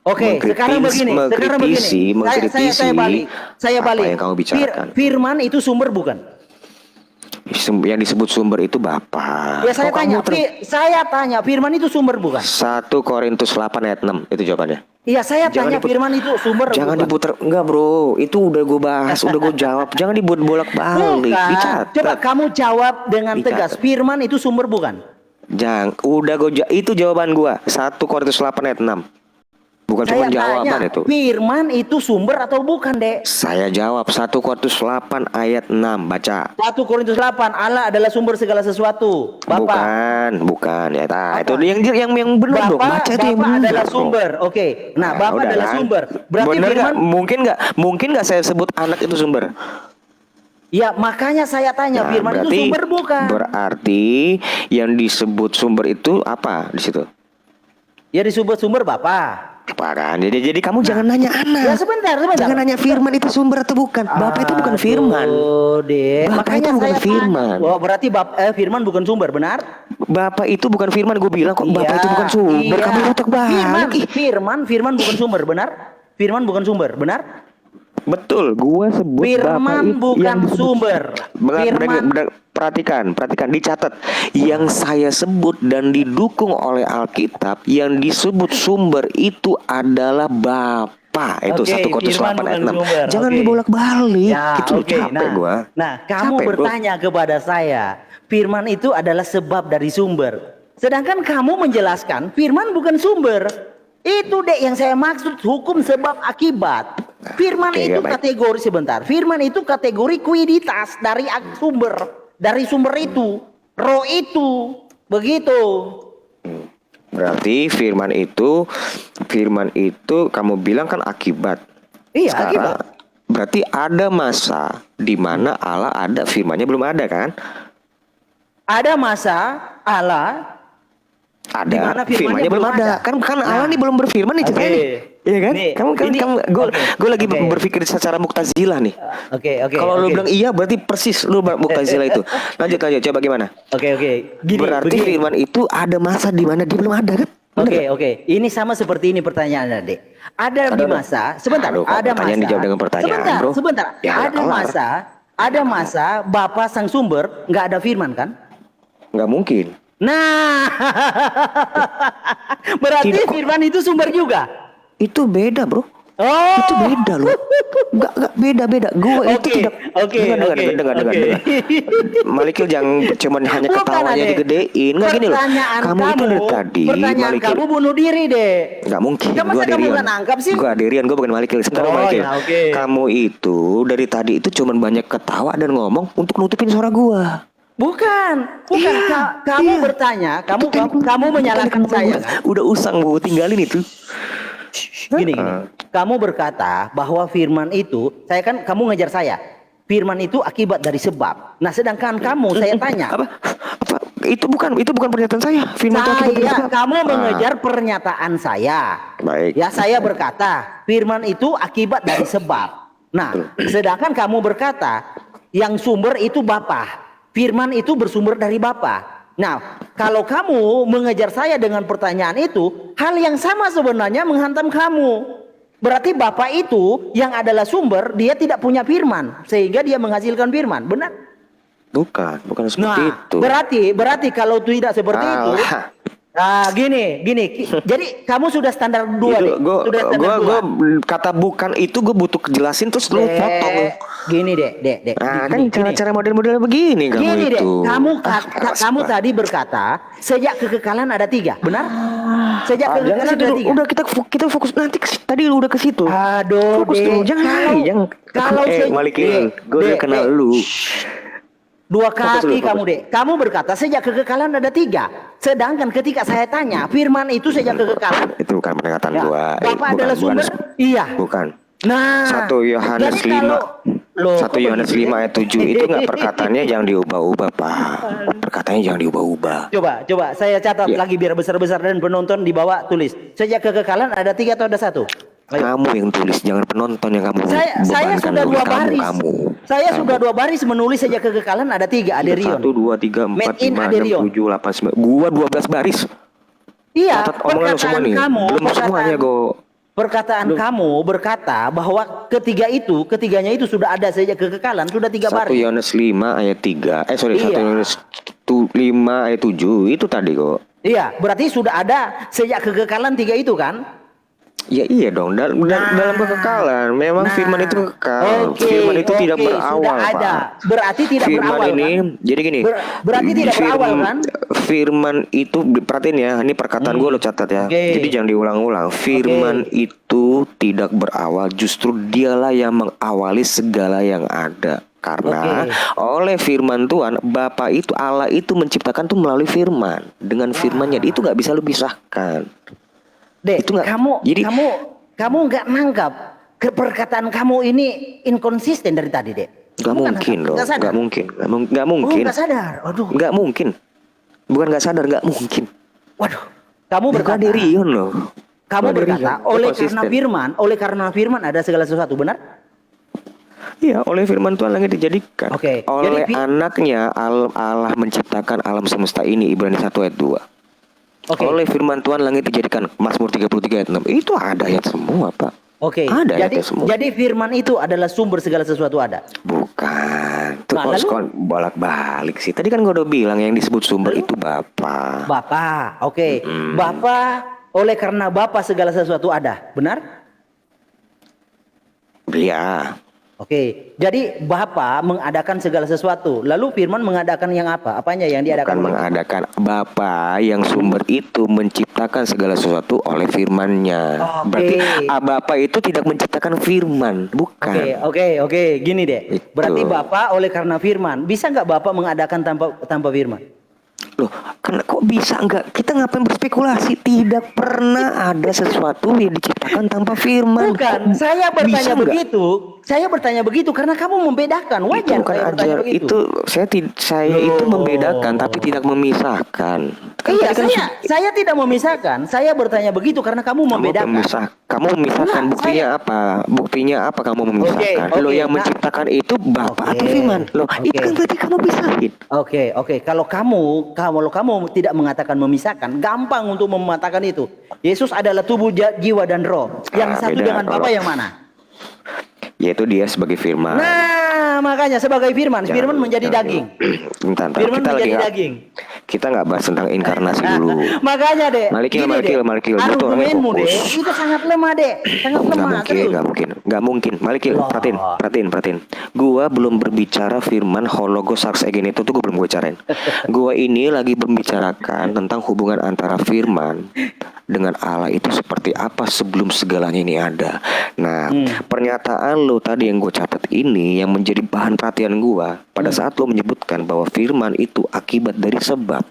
Oke, sekarang begini. Saya apa balik. yang kamu bicarakan. Firman itu sumber bukan? Yang disebut sumber itu Bapak. Ya saya Kok tanya, kamu saya tanya, firman itu sumber bukan? 1 Korintus 8 ayat 6 itu jawabannya. Iya, saya tanya firman itu sumber Jangan bukan? diputar. Enggak bro, itu udah gue bahas, udah gue jawab. Jangan dibuat bolak-balik. Bukan. Dicatat. Coba kamu jawab dengan tegas. Dicatat. Firman itu sumber bukan? Udah itu jawaban gue. 1 Korintus 8 ayat 6. Bukan cuma Saya jawaban tanya, itu. firman itu sumber atau bukan, Dek? Saya jawab 1 Korintus 8 ayat 6. Baca. 1 Korintus 8, Allah adalah sumber segala sesuatu. Bapak. Bukan ya. Itu Apa? yang benar dong. Baca itu yang Bapak benar. adalah bro. sumber. Oke. Nah, Bapak udah adalah kan. sumber. Berarti Bener firman nggak? Mungkin nggak saya sebut anak itu sumber? Ya, makanya saya tanya, firman itu sumber bukan? Berarti yang disebut sumber itu apa di situ? Ya disebut sumber Bapak. Apa kan? Jadi kamu jangan nanya Ya anak. sebentar. Jangan nanya firman itu sumber atau bukan. Bapak itu bukan firman. Oh, Dek. Bapak Makanya itu bukan saya firman. tanya. Oh, berarti firman bukan sumber, benar? Bapak itu bukan firman. Gue bilang kok Bapak itu bukan sumber. Iya. Kamu otak balik. Firman bukan sumber, benar? Firman bukan sumber, benar? Betul, gua sebut Firman Bapak itu bukan yang disebut- sumber. Perhatikan, dicatat. Yang saya sebut dan didukung oleh Alkitab, yang disebut sumber itu adalah Bapak. Itu Oke, 1 Korintus firman 8 ayat bukan 6. sumber. Jangan Oke. dibolak-balik. Ya, Itu oke. capek gua. Nah, kamu Capek, bro. bertanya kepada saya, firman itu adalah sebab dari sumber. Sedangkan kamu menjelaskan firman bukan sumber. Itu deh yang saya maksud hukum sebab akibat. Firman Oke, itu baik. kategori sebentar. Firman itu kategori kuiditas dari sumber itu, roh itu, begitu. Berarti firman itu kamu bilang kan akibat. Iya, Sekarang, akibat. berarti ada masa di mana Allah ada, firmannya belum ada kan? Ada masa Allah di mana Ada, firmannya belum ada. Kan Allah nih belum berfirman nih ceritanya nih. Iya kan? Nih, Gue lagi oke. berpikir secara Mu'tazilah nih. Oke. Kalau lu bilang iya berarti persis lu Mu'tazilah itu. Lanjut coba gimana? Oke. Gini, Berarti begini. firman itu ada masa di mana dia belum ada kan? Bener Oke. Ini sama seperti ini pertanyaannya, Dek. Ada di masa, sebentar, Aduh, kok ada pertanyaan masa. dijawab dengan pertanyaan, bro. Sebentar. Ya, nggak kelar. Ada masa Bapak sang sumber nggak ada firman kan? Nggak mungkin. Nah, berarti Tidak, kok. firman itu sumber juga. Itu beda bro. Oh, Itu beda loh. Enggak beda. Gue itu Oke, tidak. oke, Dengar. oke. Malikil jangan cuman hanya Bukan, ketawanya Adek. digedein. Enggak gini loh. Pertanyaan Kamu itu dari tadi pertanyaan Malikil. kamu bunuh diri, Dek. Enggak mungkin. Masa Gua kamu Derian. nggak nangkap sih? Gua Derian, gue bukan Malikil. Sebentar Oh, Malikil. ya, oke. Kamu itu dari tadi itu cuman banyak ketawa dan ngomong untuk nutupin suara gua. Bukan. Iya, Kamu iya. bertanya, kamu menyalahkan saya kan? Udah usang gue tinggalin itu. Gini. Kamu berkata bahwa firman itu, kamu ngejar saya. Firman itu akibat dari sebab. Nah, sedangkan kamu saya tanya. Apa? Itu bukan pernyataan saya. Firman itu akibat dari sebab. Kamu mengejar pernyataan saya. Baik. Ya, saya berkata, firman itu akibat dari sebab. Nah, sedangkan kamu berkata, yang sumber itu Bapa. Firman itu bersumber dari Bapa. Nah, kalau kamu mengejar saya dengan pertanyaan itu, hal yang sama sebenarnya menghantam kamu. Berarti Bapa itu yang adalah sumber, dia tidak punya firman, sehingga dia menghasilkan firman. Benar? Bukan seperti Nah, itu. berarti kalau tidak seperti itu, Alah. nah gini. Jadi kamu sudah standar 2 Itu deh. Sudah standar gue 2. kata bukan itu gue butuh kejelasin terus lu potong. Gini dek. Nah, kan Gini. cara-cara model-model begini kamu Gini deh, itu. kamu tadi berkata sejak kekekalan ada 3, benar? Sejak Jangan kekekalan situ ada dulu. 3. Udah kita fokus nanti tadi lu udah ke situ. Aduh, Fokus dulu, jangan. Kalau Malikin, gue udah kenal lu. 2 Fokus dulu, kaki fokus. kamu dek. Kamu berkata sejak kekekalan ada 3. Sedangkan ketika saya tanya, firman itu sejak kekekalan. Itu bukan pernyataan Ya, gua. Bapak adalah sumber? Iya. Bukan. Nah, 1 Yohanes jadi 5. Loh, 1 kok Yohanes begitu, 5 Dek? ayat 7 itu nggak perkataannya jangan diubah-ubah, Pak. Perkataannya jangan diubah-ubah. Coba saya catat Ya, lagi biar besar-besar dan penonton di bawah tulis. Sejak kekekalan ada 3 atau ada 1? Ayo. kamu yang tulis, jangan penonton yang kamu Saya bebankan sudah nulis. 2 baris. Saya Kamu. sudah 2 baris menulis sejak kekekalan ada 3 Aderion. 1, 2, 3, 4, Made in 5, 6, Aderion. 7, 8, 9. Gua 12 baris. Iya, Catat omongan lu semua nih. Belum semuanya, Go. Perkataan kamu berkata bahwa ketiganya itu sudah ada sejak kekekalan, sudah 3 1 baris. Yohanes 5 ayat 3. 1 Iya. Yohanes 5 ayat 7 itu tadi kok. Iya, berarti sudah ada sejak kekekalan 3 itu kan? Ya iya dong, dalam kekekalan. Memang firman itu kekal. Firman itu tidak berawal, sudah ada. Pak. Berarti tidak Firman berawal ini, kan? jadi gini. Berarti tidak berawal kan? Firman itu, perhatiin ya, ini perkataan gue lo catat ya. Oke. Jadi jangan diulang-ulang. Firman itu tidak berawal, justru dialah yang mengawali segala yang ada. Karena oleh firman Tuhan, Bapa itu, Allah itu menciptakan tuh melalui firman. Dengan firmannya, itu nggak bisa lu pisahkan. Dek, Itu nggak- kamu jadi- kamu nggak nangkap perkataan kamu ini inkonsisten dari tadi, Dek. Gak Kamu mungkin loh, nggak sadar. gak mungkin, gak Oh, mungkin, nggak sadar. Aduh, gak mungkin, bukan gak sadar, gak mungkin. waduh. Kamu Bukan berkata, Derion loh. kamu Bukan berkata Derion. oleh karena firman ada segala sesuatu, benar? Iya, oleh firman Tuhan langit dijadikan. Oke, Oleh jadi anaknya Allah menciptakan alam semesta ini, Ibrani 1 ayat 2. Oke. Oleh firman Tuhan langit dijadikan, Mazmur 33 ayat 6. Itu ada ayat semua, Pak. Oke. Ada Jadi ayatnya semua. jadi firman itu adalah sumber segala sesuatu ada. Bukan. Tuh Nah, lalu? bolak-balik sih. Tadi kan gue udah bilang yang disebut sumber itu Bapa. Bapa. Oke. Bapa, oleh karena Bapa segala sesuatu ada, benar? Iya. Oke. Jadi Bapa mengadakan segala sesuatu. Lalu firman mengadakan yang apa? Apanya yang Bukan diadakan? mengadakan. Bapa yang sumber itu menciptakan segala sesuatu oleh firman-Nya. Oke. Berarti Bapa itu tidak menciptakan firman, bukan. Oke. Gini deh. Itu. Berarti Bapa oleh karena firman. Bisa nggak Bapa mengadakan tanpa firman? Loh, kok bisa enggak? Kita ngapain berspekulasi? Tidak pernah ada sesuatu yang diciptakan tanpa firman. Bukan, Kok saya bertanya bisa enggak? begitu. Saya bertanya begitu karena kamu membedakan. Itu Wajar bukan saya bertanya ajar, begitu. itu saya itu Loh. membedakan tapi tidak memisahkan. Kan Iya, tadi kan saya tidak memisahkan. Saya bertanya begitu karena kamu membedakan. kamu memisahkan. Enggak, Buktinya apa? Buktinya apa kamu memisahkan? Oke, Lo yang nah. menciptakan itu Bapa atau Oke, firman? Loh, itu oke. kan berarti kamu pisahin. Oke. Kalau kamu tidak mengatakan memisahkan, gampang untuk mematakan itu. Yesus adalah tubuh, jiwa dan roh. Yang satu Beda. dengan Bapa yang mana? Yaitu dia sebagai firman. Nah, makanya sebagai firman, Jangan- firman menjadi jangan- daging. Bentar, Firman kita menjadi lagi daging. Kita nggak bahas tentang inkarnasi dulu. Makanya deh. Malikil, gini deh, Gua tuh orangnya argumenmu deh, fokus. itu sangat lemah deh, sangat lemah. serius. Nggak mungkin. Malikil, Loh. perhatiin. Gua belum berbicara firman hologos sarx egen itu tuh gua belum bicarain. Gua ini lagi membicarakan tentang hubungan antara firman dengan Allah itu seperti apa sebelum segalanya ini ada. Nah, pernyataan lo tadi yang gue catat ini yang menjadi bahan perhatian gua pada saat lo menyebutkan bahwa firman itu akibat dari sebab.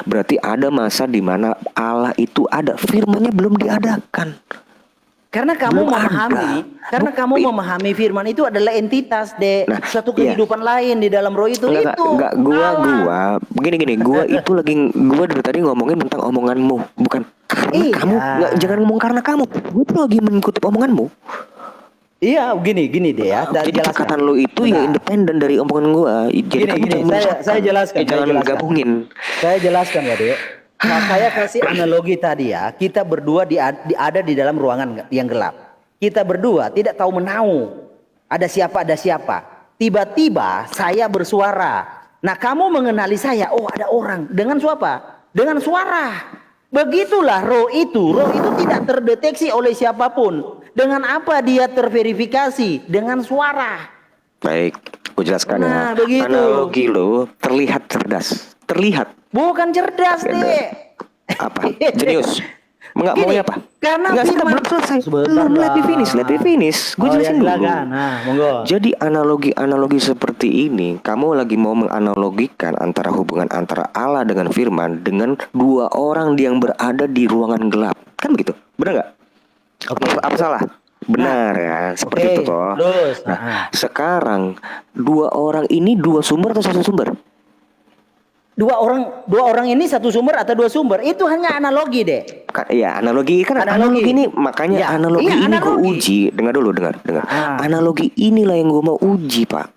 Berarti ada masa di mana Allah itu ada, firmannya belum diadakan. Karena kamu Belum memahami, ada. karena kamu memahami firman itu adalah entitas deh, Nah, suatu iya. kehidupan lain di dalam roh itu. Enggak, gua begini, gua itu gua dari tadi ngomongin tentang omonganmu, bukan karena Iya. kamu. Jangan ngomong karena kamu. Gua tuh lagi mengutip omonganmu. Iya, gini deh ya. Jadi jelaskan. perkataan lo itu ya independen dari omongan gua. Jadi kamu Gini, jangan memisahkan. saya jelaskan, saya Jangan jelaskan. gabungin. Saya jelaskan ya, Dek. Nah, saya kasih analogi tadi ya. Kita berdua ada di dalam ruangan yang gelap. Kita berdua tidak tahu menahu. Ada siapa. Tiba-tiba saya bersuara. Nah, kamu mengenali saya. Oh, ada orang. Dengan siapa? Dengan suara. Begitulah roh itu. Roh itu tidak terdeteksi oleh siapapun. Dengan apa dia terverifikasi? Dengan suara. Baik, gue jelaskan Nah, ya. begitu. Analogi lo terlihat cerdas. Terlihat Bukan cerdas, Dek. apa? Jenius. Enggak mau Gini, apa? karena Enggak, kita firman- belum selesai. Sebentar Belum, let me lah. finish. Gue Oh, jelasin ya, dulu. silakan. Nah, monggo. Jadi analogi seperti ini, kamu lagi mau menganalogikan antara hubungan antara Allah dengan firman dengan dua orang yang berada di ruangan gelap. Kan begitu? Benar nggak? Oke. Apa salah? benar ya, seperti Oke, itu toh. terus. Nah, sekarang dua orang ini dua sumber atau satu sumber? Dua orang ini satu sumber atau dua sumber? Itu hanya analogi, Dek. Ya analogi kan Analogi. analogi ini makanya Ya, analogi iya, ini gue analogi. uji. Dengar dulu, dengar. Ah. Analogi inilah yang gue mau uji, Pak.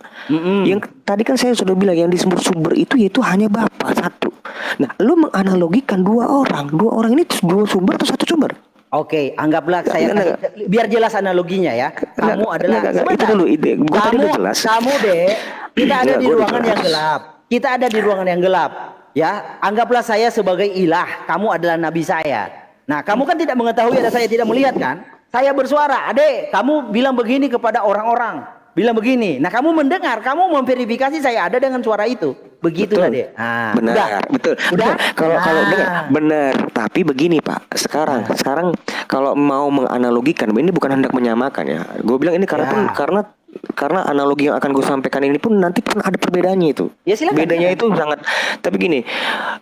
Yang tadi kan saya sudah bilang yang disebut sumber itu yaitu hanya Bapa satu. Nah, lu menganalogikan dua orang ini dua sumber atau satu sumber? Oke, anggaplah saya biar jelas analoginya ya. Kamu adalah itu dulu ide. Gue tadi udah jelas. Kamu, Dek, kita ada di Gua udah ruangan yang jelas. gelap. Kita ada di ruangan yang gelap. Ya, anggaplah saya sebagai ilah, kamu adalah nabi saya. Nah, kamu kan tidak mengetahui ada saya tidak melihat kan? Saya bersuara, "Adek, kamu bilang begini kepada orang-orang." Bilang begini. Nah, kamu mendengar, kamu memverifikasi saya ada dengan suara itu. Begitulah, Dek. Nah, benar, udah. betul. Udah? Kalau Nah. dengar, benar. Tapi begini, Pak. Sekarang kalau mau menganalogikan, ini bukan hendak menyamakan ya. Gue bilang ini karena analogi yang akan gue sampaikan ini pun nanti pun ada perbedaannya itu. Ya, silakan. Bedanya itu sangat. Tapi gini,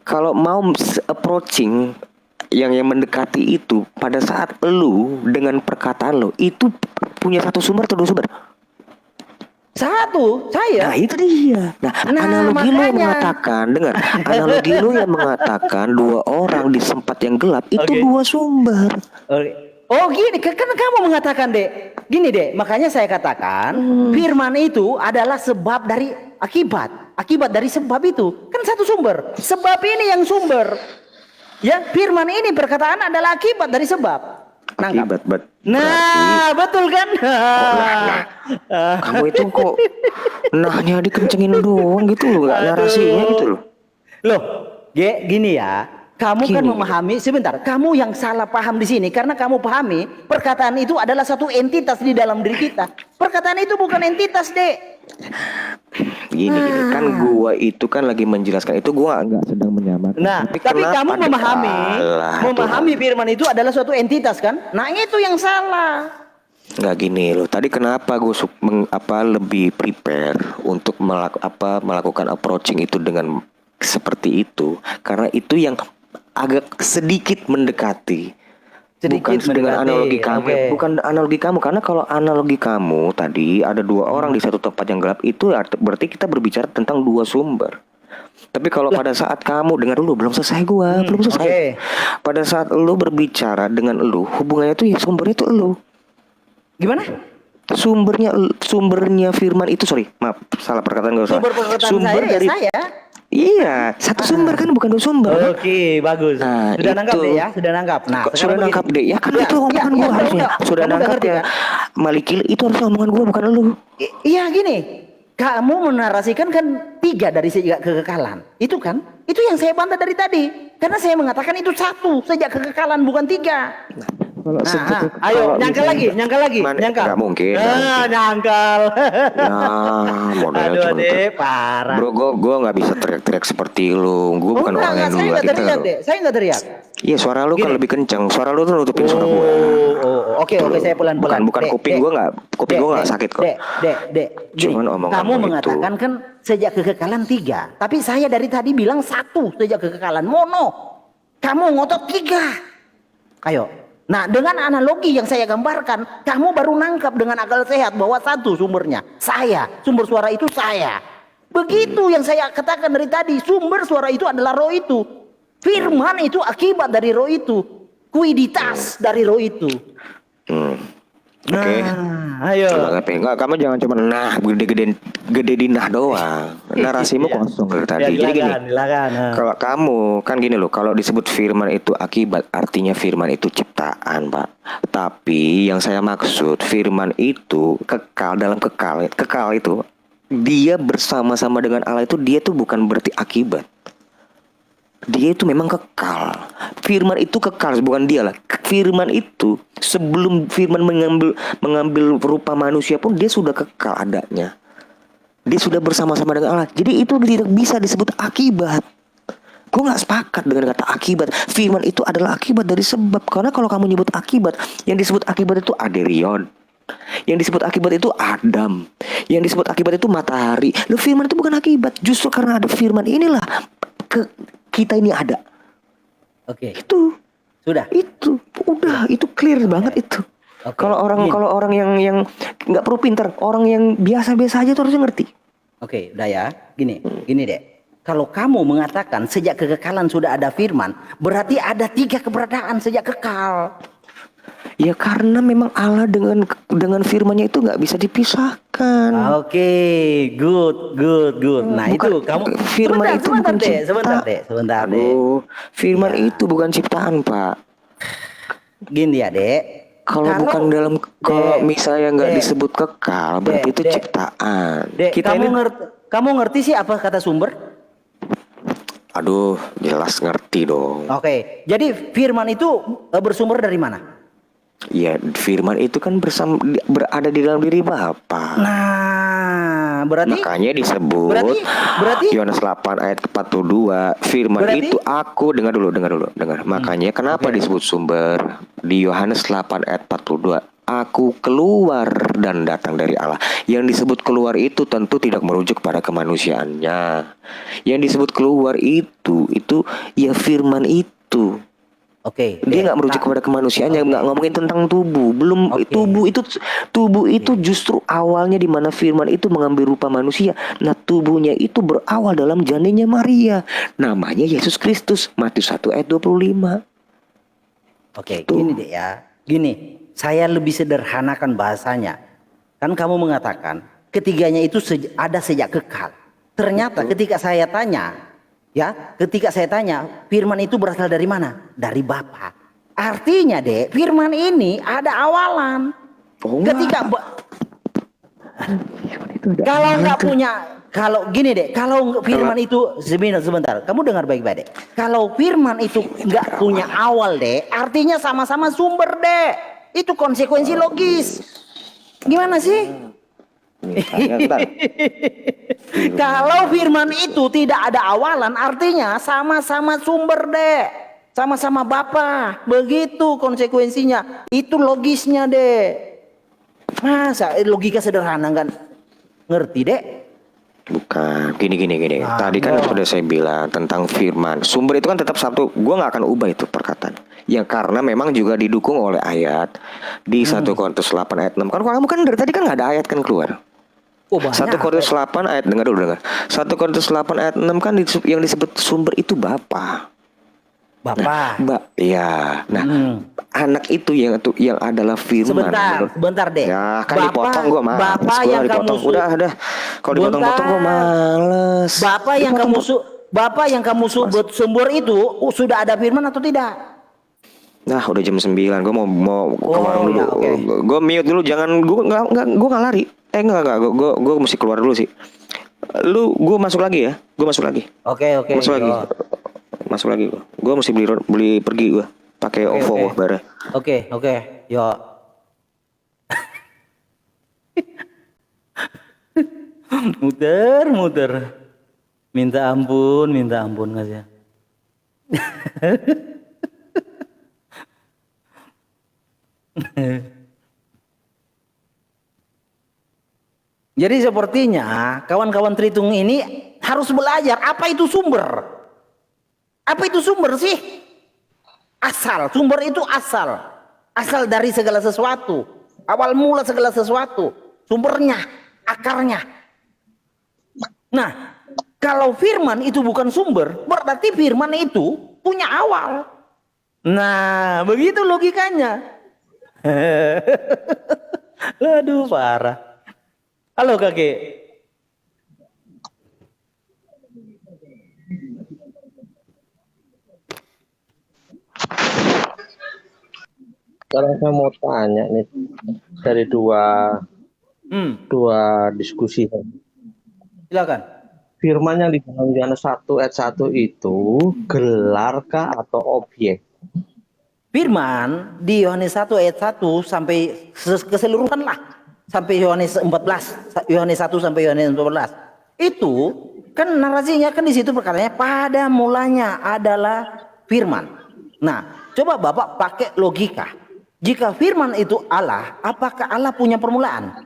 kalau mau approaching yang mendekati itu pada saat lu dengan perkataan lu itu punya satu sumber atau dua sumber? Satu, saya. Nah itu dia. Nah, analogi lu yang mengatakan, dengar, analogi lu yang mengatakan dua orang di tempat yang gelap itu dua sumber. Oh gini, kan kamu mengatakan, Dek. Gini, Dek, makanya saya katakan firman itu adalah sebab dari akibat. Akibat dari sebab itu. Kan satu sumber. Sebab ini yang sumber. Ya, firman ini perkataan adalah akibat dari sebab. Nangkap. Akibat, Nah, betul kan? Kamu itu kok nahnya dikencengin doang gitu loh, nggak narasinya gitu loh. Loh, gini ya. Kamu kan Gini. memahami, sebentar, kamu yang salah paham di sini karena kamu pahami perkataan itu adalah satu entitas di dalam diri kita. Perkataan itu bukan entitas, Dek. Gini, kan gua itu kan lagi menjelaskan itu, gua nggak sedang menyamakan. Nah, tapi kenapa kamu Alah, memahami firman itu adalah suatu entitas kan? Nah, itu yang salah. nggak gini loh. Tadi kenapa gue lebih prepare untuk melakukan approaching itu dengan seperti itu? Karena itu yang agak sedikit mendekati. Bukan dengan analogi kamu, bukan analogi kamu. Karena kalau analogi kamu tadi ada dua orang di satu tempat yang gelap itu berarti kita berbicara tentang dua sumber. Tapi kalau pada saat kamu dengar dulu, belum selesai belum selesai. Pada saat lu berbicara dengan lu, hubungannya itu ya sumbernya itu lu. Gimana? Sumbernya firman itu, sorry, maaf, salah perkataan gak usah. Sumber perkataan Sumber saya, dari saya. Iya, satu sumber kan, bukan dua sumber. Oke, bagus. Nah, sudah nangkap itu. deh ya, sudah nangkap. Nah, Sudah nangkap deh. Ya kan itu omongan gue harusnya. Sudah Kamu nangkap ngerti, ya. kan? Malikil itu harusnya omongan gue, bukan lu. Iya gini, kamu menarasikan kan 3 dari sejak kekekalan. Itu kan, itu yang saya bantah dari tadi. Karena saya mengatakan itu 1 sejak kekekalan, bukan 3. Ayo nyangkal lagi. Nggak mungkin. Nyangkal. Nah, modalnya Aduh, cuma Dek, parah. Bro, gue nggak bisa teriak-teriak seperti lu. Gue bukan orang yang saya dulu nggak gitu teriak, loh. Dek. Saya nggak teriak. Iya, suara lu kan lebih kencang. Suara lu tuh nutupin suara gue. Oke, saya pelan-pelan. Bukan kuping gue nggak sakit kok. Dek. Cuman omongan Kamu lu mengatakan kan sejak kekekalan 3, tapi saya dari tadi bilang 1 sejak kekekalan mono. Kamu ngotot 3. Ayo. Nah, dengan analogi yang saya gambarkan, kamu baru nangkap dengan akal sehat bahwa 1 sumbernya saya, sumber suara itu saya. Begitu yang saya katakan dari tadi, sumber suara itu adalah roh itu. Firman itu akibat dari roh itu. Kuiditas dari roh itu. Oke. Ayo. Enggak, kamu jangan cuma gede di nah doang. Narasimu kosong dari tadi. Ya, Jadi gini. silakan. Kalau kamu kan gini loh, kalau disebut firman itu akibat, artinya firman itu ciptaan, Pak. Tapi yang saya maksud firman itu kekal dalam kekal itu dia bersama-sama dengan Allah itu dia tuh bukan berarti akibat. Dia itu memang kekal. Firman itu kekal, bukan dia lah. Firman itu sebelum firman mengambil rupa manusia pun dia sudah kekal adanya. Dia sudah bersama-sama dengan Allah. Jadi itu tidak bisa disebut akibat. Gue gak sepakat dengan kata akibat. Firman itu adalah akibat dari sebab. Karena kalau kamu nyebut akibat, yang disebut akibat itu Aderion, yang disebut akibat itu Adam, yang disebut akibat itu matahari. Lu firman itu bukan akibat. Justru karena ada firman inilah kita ini ada. Oke. Itu Sudah. itu udah itu clear banget itu. Oke, gini. Kalau orang yang nggak perlu pinter, orang yang biasa-biasa aja tuh harusnya ngerti. Oke, udah ya. Gini deh. Kalau kamu mengatakan sejak kekekalan sudah ada firman, berarti ada 3 keberadaan sejak kekal. Ya karena memang Allah dengan firman-Nya itu nggak bisa dipisahkan. Oke, good. Nah, Bukan, itu kamu firman itu bukan sebentar ciptaan. deh. Aduh, firman Iya. itu bukan ciptaan, Pak. Gini ya, Dek. Kalau bukan dalam, kalau Dek, misalnya nggak Dek, disebut kekal, berarti itu Dek. ciptaan. Dek, Kita ini, kamu ngerti sih apa kata sumber? aduh, jelas ngerti dong. Oke, jadi firman itu bersumber dari mana? Ya, firman itu kan berada di dalam diri Bapa. Nah, berarti Makanya disebut berarti Yohanes 8 ayat 42, firman Berarti- itu aku, dengar dulu. Makanya kenapa disebut sumber di Yohanes 8 ayat 42, aku keluar dan datang dari Allah. Yang disebut keluar itu tentu tidak merujuk pada kemanusiaannya. Yang disebut keluar itu ya firman itu. Oke, Dia Dek. nggak merujuk kepada kemanusiaannya, nggak ngomongin tentang tubuh. Belum, Oke. tubuh itu justru awalnya di mana firman itu mengambil rupa manusia. Nah, tubuhnya itu berawal dalam janinnya Maria. Namanya Yesus Kristus. Matius 1 ayat 25. Oke, Tuh. gini deh ya. Gini, saya lebih sederhanakan bahasanya. Kan kamu mengatakan ketiganya itu ada sejak kekal. Ternyata ketika saya tanya, firman itu berasal dari mana? Dari Bapa. Artinya, Dek, firman ini ada awalan. Oh, Ketika kalau nggak punya, kalau gini deh, kalau firman itu sebentar, kamu dengar baik-baik deh. Kalau firman itu nggak punya awal deh, artinya sama-sama sumber deh. Itu konsekuensi logis. Gimana sih? Kalau firman itu tidak ada awalan, artinya sama-sama sumber deh, sama-sama Bapa. Begitu konsekuensinya. Itu logisnya deh. Masa logika sederhana kan? Ngerti deh? Bukan, gini. Tadi kan sudah saya bilang tentang firman. Sumber itu kan tetap satu. Gua nggak akan ubah itu perkataan. Ya karena memang juga didukung oleh ayat di 1 Korintus 8 ayat 6. Kan kamu kan dari tadi kan nggak ada ayat kan keluar. Oh, banyak. 1 Korintus 8 ayat, dengar. 1 Korintus 8 ayat 6 kan yang disebut sumber itu Bapa. Bapak. Ya. Nah, anak itu yang adalah firman. Sebentar deh. Ya, kan dipotong gua males. Bapak Gua yang dipotong. kamu Udah. Kalau dipotong-potong gua males. Bapak yang kamu sebut sumber itu sudah ada firman atau tidak? Nah, udah jam 9. Gua mau ke warung dulu. Ya, oke. Gua mute dulu, jangan gua nggak lari. Enggak. Gua mesti keluar dulu sih. Gua masuk lagi ya. Gua masuk lagi. Oke. Masuk lagi. Masuk lagi gua. Gua mesti beli pergi gua. Pakai OVO gua bareng. Oke. Yo. muter. Minta ampun nggak sih? Jadi sepertinya kawan-kawan Tritung ini harus belajar apa itu sumber. Apa itu sumber sih? Asal, sumber itu asal. Asal dari segala sesuatu. Awal mula segala sesuatu. Sumbernya, akarnya. Nah, kalau firman itu bukan sumber, berarti firman itu punya awal. Nah, begitu logikanya. Aduh, parah. Halo kakek. Sekarang saya mau tanya nih dari dua diskusi. Silakan. Firman yang di dalam Yohanes 1 ayat 1 itu gelarkah atau objek? Firman di Yohanes 1 ayat 1 sampai keseluruhan lah. Sampai Yohanes 14, Yohanes 1 sampai Yohanes 14. Itu kan narasinya kan di situ perkaranya pada mulanya adalah firman. Nah, coba Bapak pakai logika. Jika firman itu Allah, apakah Allah punya permulaan?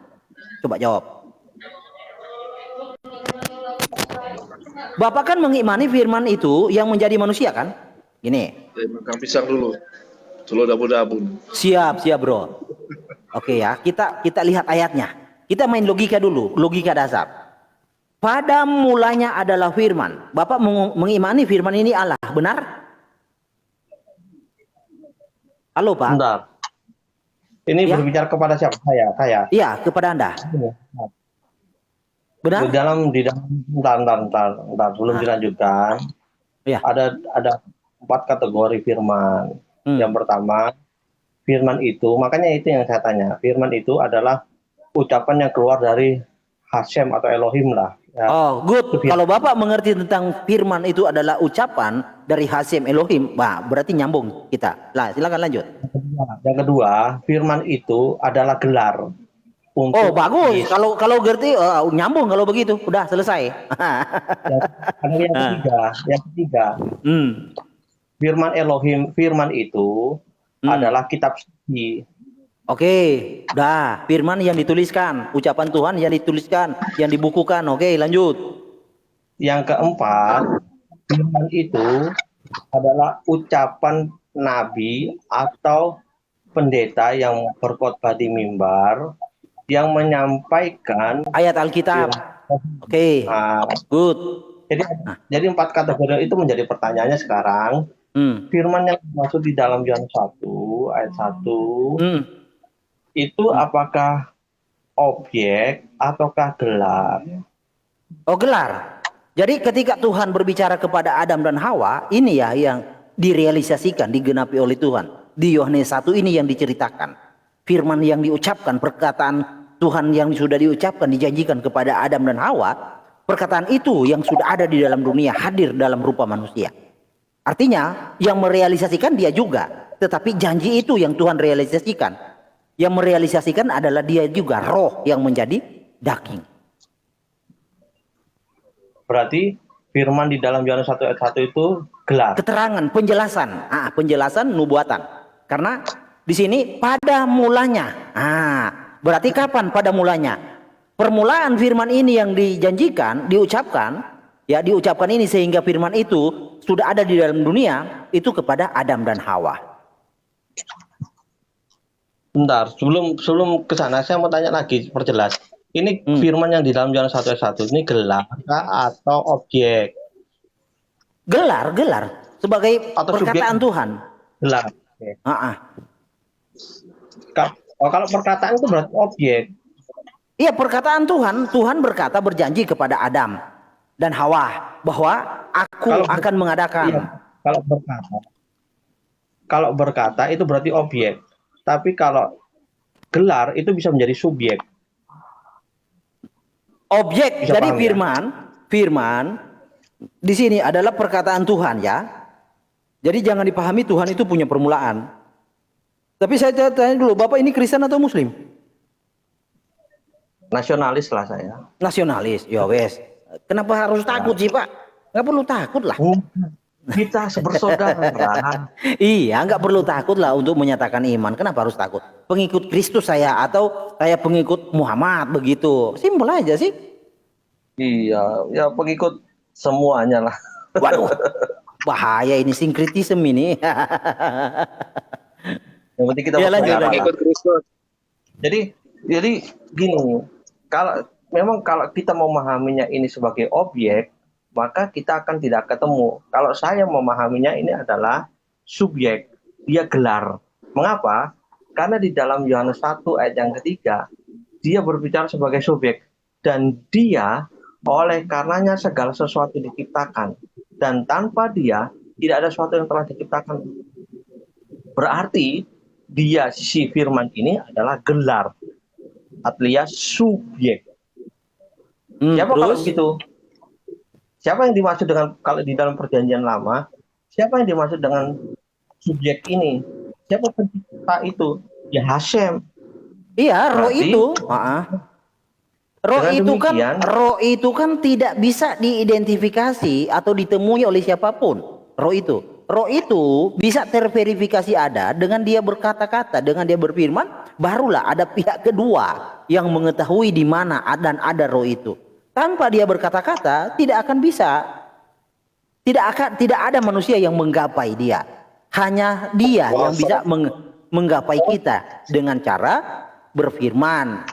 Coba jawab. Bapak kan mengimani firman itu yang menjadi manusia kan? Gini. Makan pisang dulu. Telur dabu-dabu. Siap bro. Oke ya, kita lihat ayatnya. Kita main logika dulu, logika dasar. Pada mulanya adalah firman. Bapak mengimani firman ini Allah, benar? Halo Pak. Bentar. Ini Ya. berbicara kepada siapa? Saya. Iya, kepada Anda. Benar? Di dalam bentar, sebelum dilanjutkan, Iya. ada 4 kategori firman. Yang pertama, firman itu, makanya itu yang saya tanya. Firman itu adalah ucapan yang keluar dari Hashem atau Elohim lah. Ya. Oh, good. Kalau Bapak mengerti tentang firman itu adalah ucapan dari Hashem Elohim, bah, berarti nyambung kita. Lah, silakan lanjut. Yang kedua, firman itu adalah gelar. Untuk Oh, bagus. Kalau ngerti nyambung kalau begitu. Udah selesai. yang ketiga, firman Elohim, firman itu adalah kitab suci. Oke, dah firman yang dituliskan, ucapan Tuhan yang dituliskan, yang dibukukan. Oke, lanjut. Yang keempat, firman itu adalah ucapan nabi atau pendeta yang berkhotbah di mimbar yang menyampaikan ayat Alkitab. Oke, good. Jadi 4 kategori itu menjadi pertanyaannya sekarang. Firman yang dimaksud di dalam Yohanes 1 ayat 1 itu apakah objek ataukah gelar? Oh, gelar. Jadi ketika Tuhan berbicara kepada Adam dan Hawa, ini ya yang direalisasikan, digenapi oleh Tuhan. Di Yohanes 1 ini yang diceritakan. Firman yang diucapkan, perkataan Tuhan yang sudah diucapkan, dijanjikan kepada Adam dan Hawa, perkataan itu yang sudah ada di dalam dunia hadir dalam rupa manusia. Artinya yang merealisasikan dia juga, tetapi janji itu yang Tuhan realisasikan. Yang merealisasikan adalah dia juga, roh yang menjadi daging. Berarti firman di dalam Yohanes 1 ayat 1 itu gelar. Keterangan, penjelasan, penjelasan nubuatan. Karena di sini pada mulanya. Berarti kapan pada mulanya? Permulaan firman ini yang dijanjikan, diucapkan ini sehingga firman itu sudah ada di dalam dunia itu kepada Adam dan Hawa. Bentar, sebelum ke sana saya mau tanya lagi, perjelas. Ini firman yang di dalam Yohanes 1 ayat 1 ini gelar atau objek? Gelar sebagai Atau perkataan subjek? Tuhan. Gelar. Okay. Kalau perkataan itu berarti objek. Iya, perkataan Tuhan berkata, berjanji kepada Adam dan Hawa bahwa aku akan mengadakan. Iya, kalau berkata itu berarti objek. Tapi kalau gelar itu bisa menjadi subjek. Objek, bisa jadi paham, firman di sini adalah perkataan Tuhan ya. Jadi jangan dipahami Tuhan itu punya permulaan. Tapi saya tanya dulu, Bapak ini Kristen atau Muslim? Nasionalis lah saya. Nasionalis, ya wes. Kenapa harus takut sih Pak? Nggak perlu takut lah. Kita bersaudara. Iya, nggak perlu takut lah untuk menyatakan iman. Kenapa harus takut? Pengikut Kristus saya atau saya pengikut Muhammad begitu. Simpel aja sih. Iya, ya pengikut semuanya lah. Waduh, bahaya ini sinkretisme ini. Yang penting kita pengikut Kristus. Jadi gini, kalau kita memahaminya ini sebagai objek, maka kita akan tidak ketemu. Kalau saya memahaminya ini adalah subjek, dia gelar. Mengapa? Karena di dalam Yohanes 1 ayat yang ketiga, dia berbicara sebagai subjek. Dan dia, oleh karenanya segala sesuatu diciptakan. Dan tanpa dia, tidak ada sesuatu yang telah diciptakan. Berarti, dia, si firman ini adalah gelar. Alias subjek. Siapa kalau begitu? Siapa yang dimaksud dengan, kalau di dalam perjanjian lama, siapa yang dimaksud dengan subjek ini? Siapa pencipta itu? Ya Hashem. Iya, roh Berarti, itu. Roh itu kan tidak bisa diidentifikasi atau ditemui oleh siapapun. Roh itu bisa terverifikasi ada dengan dia berkata-kata, dengan dia berfirman, barulah ada pihak kedua yang mengetahui di mana dan ada roh itu. Tanpa dia berkata-kata tidak akan bisa. Tidak ada manusia yang menggapai dia. Hanya dia yang bisa menggapai kita dengan cara berfirman,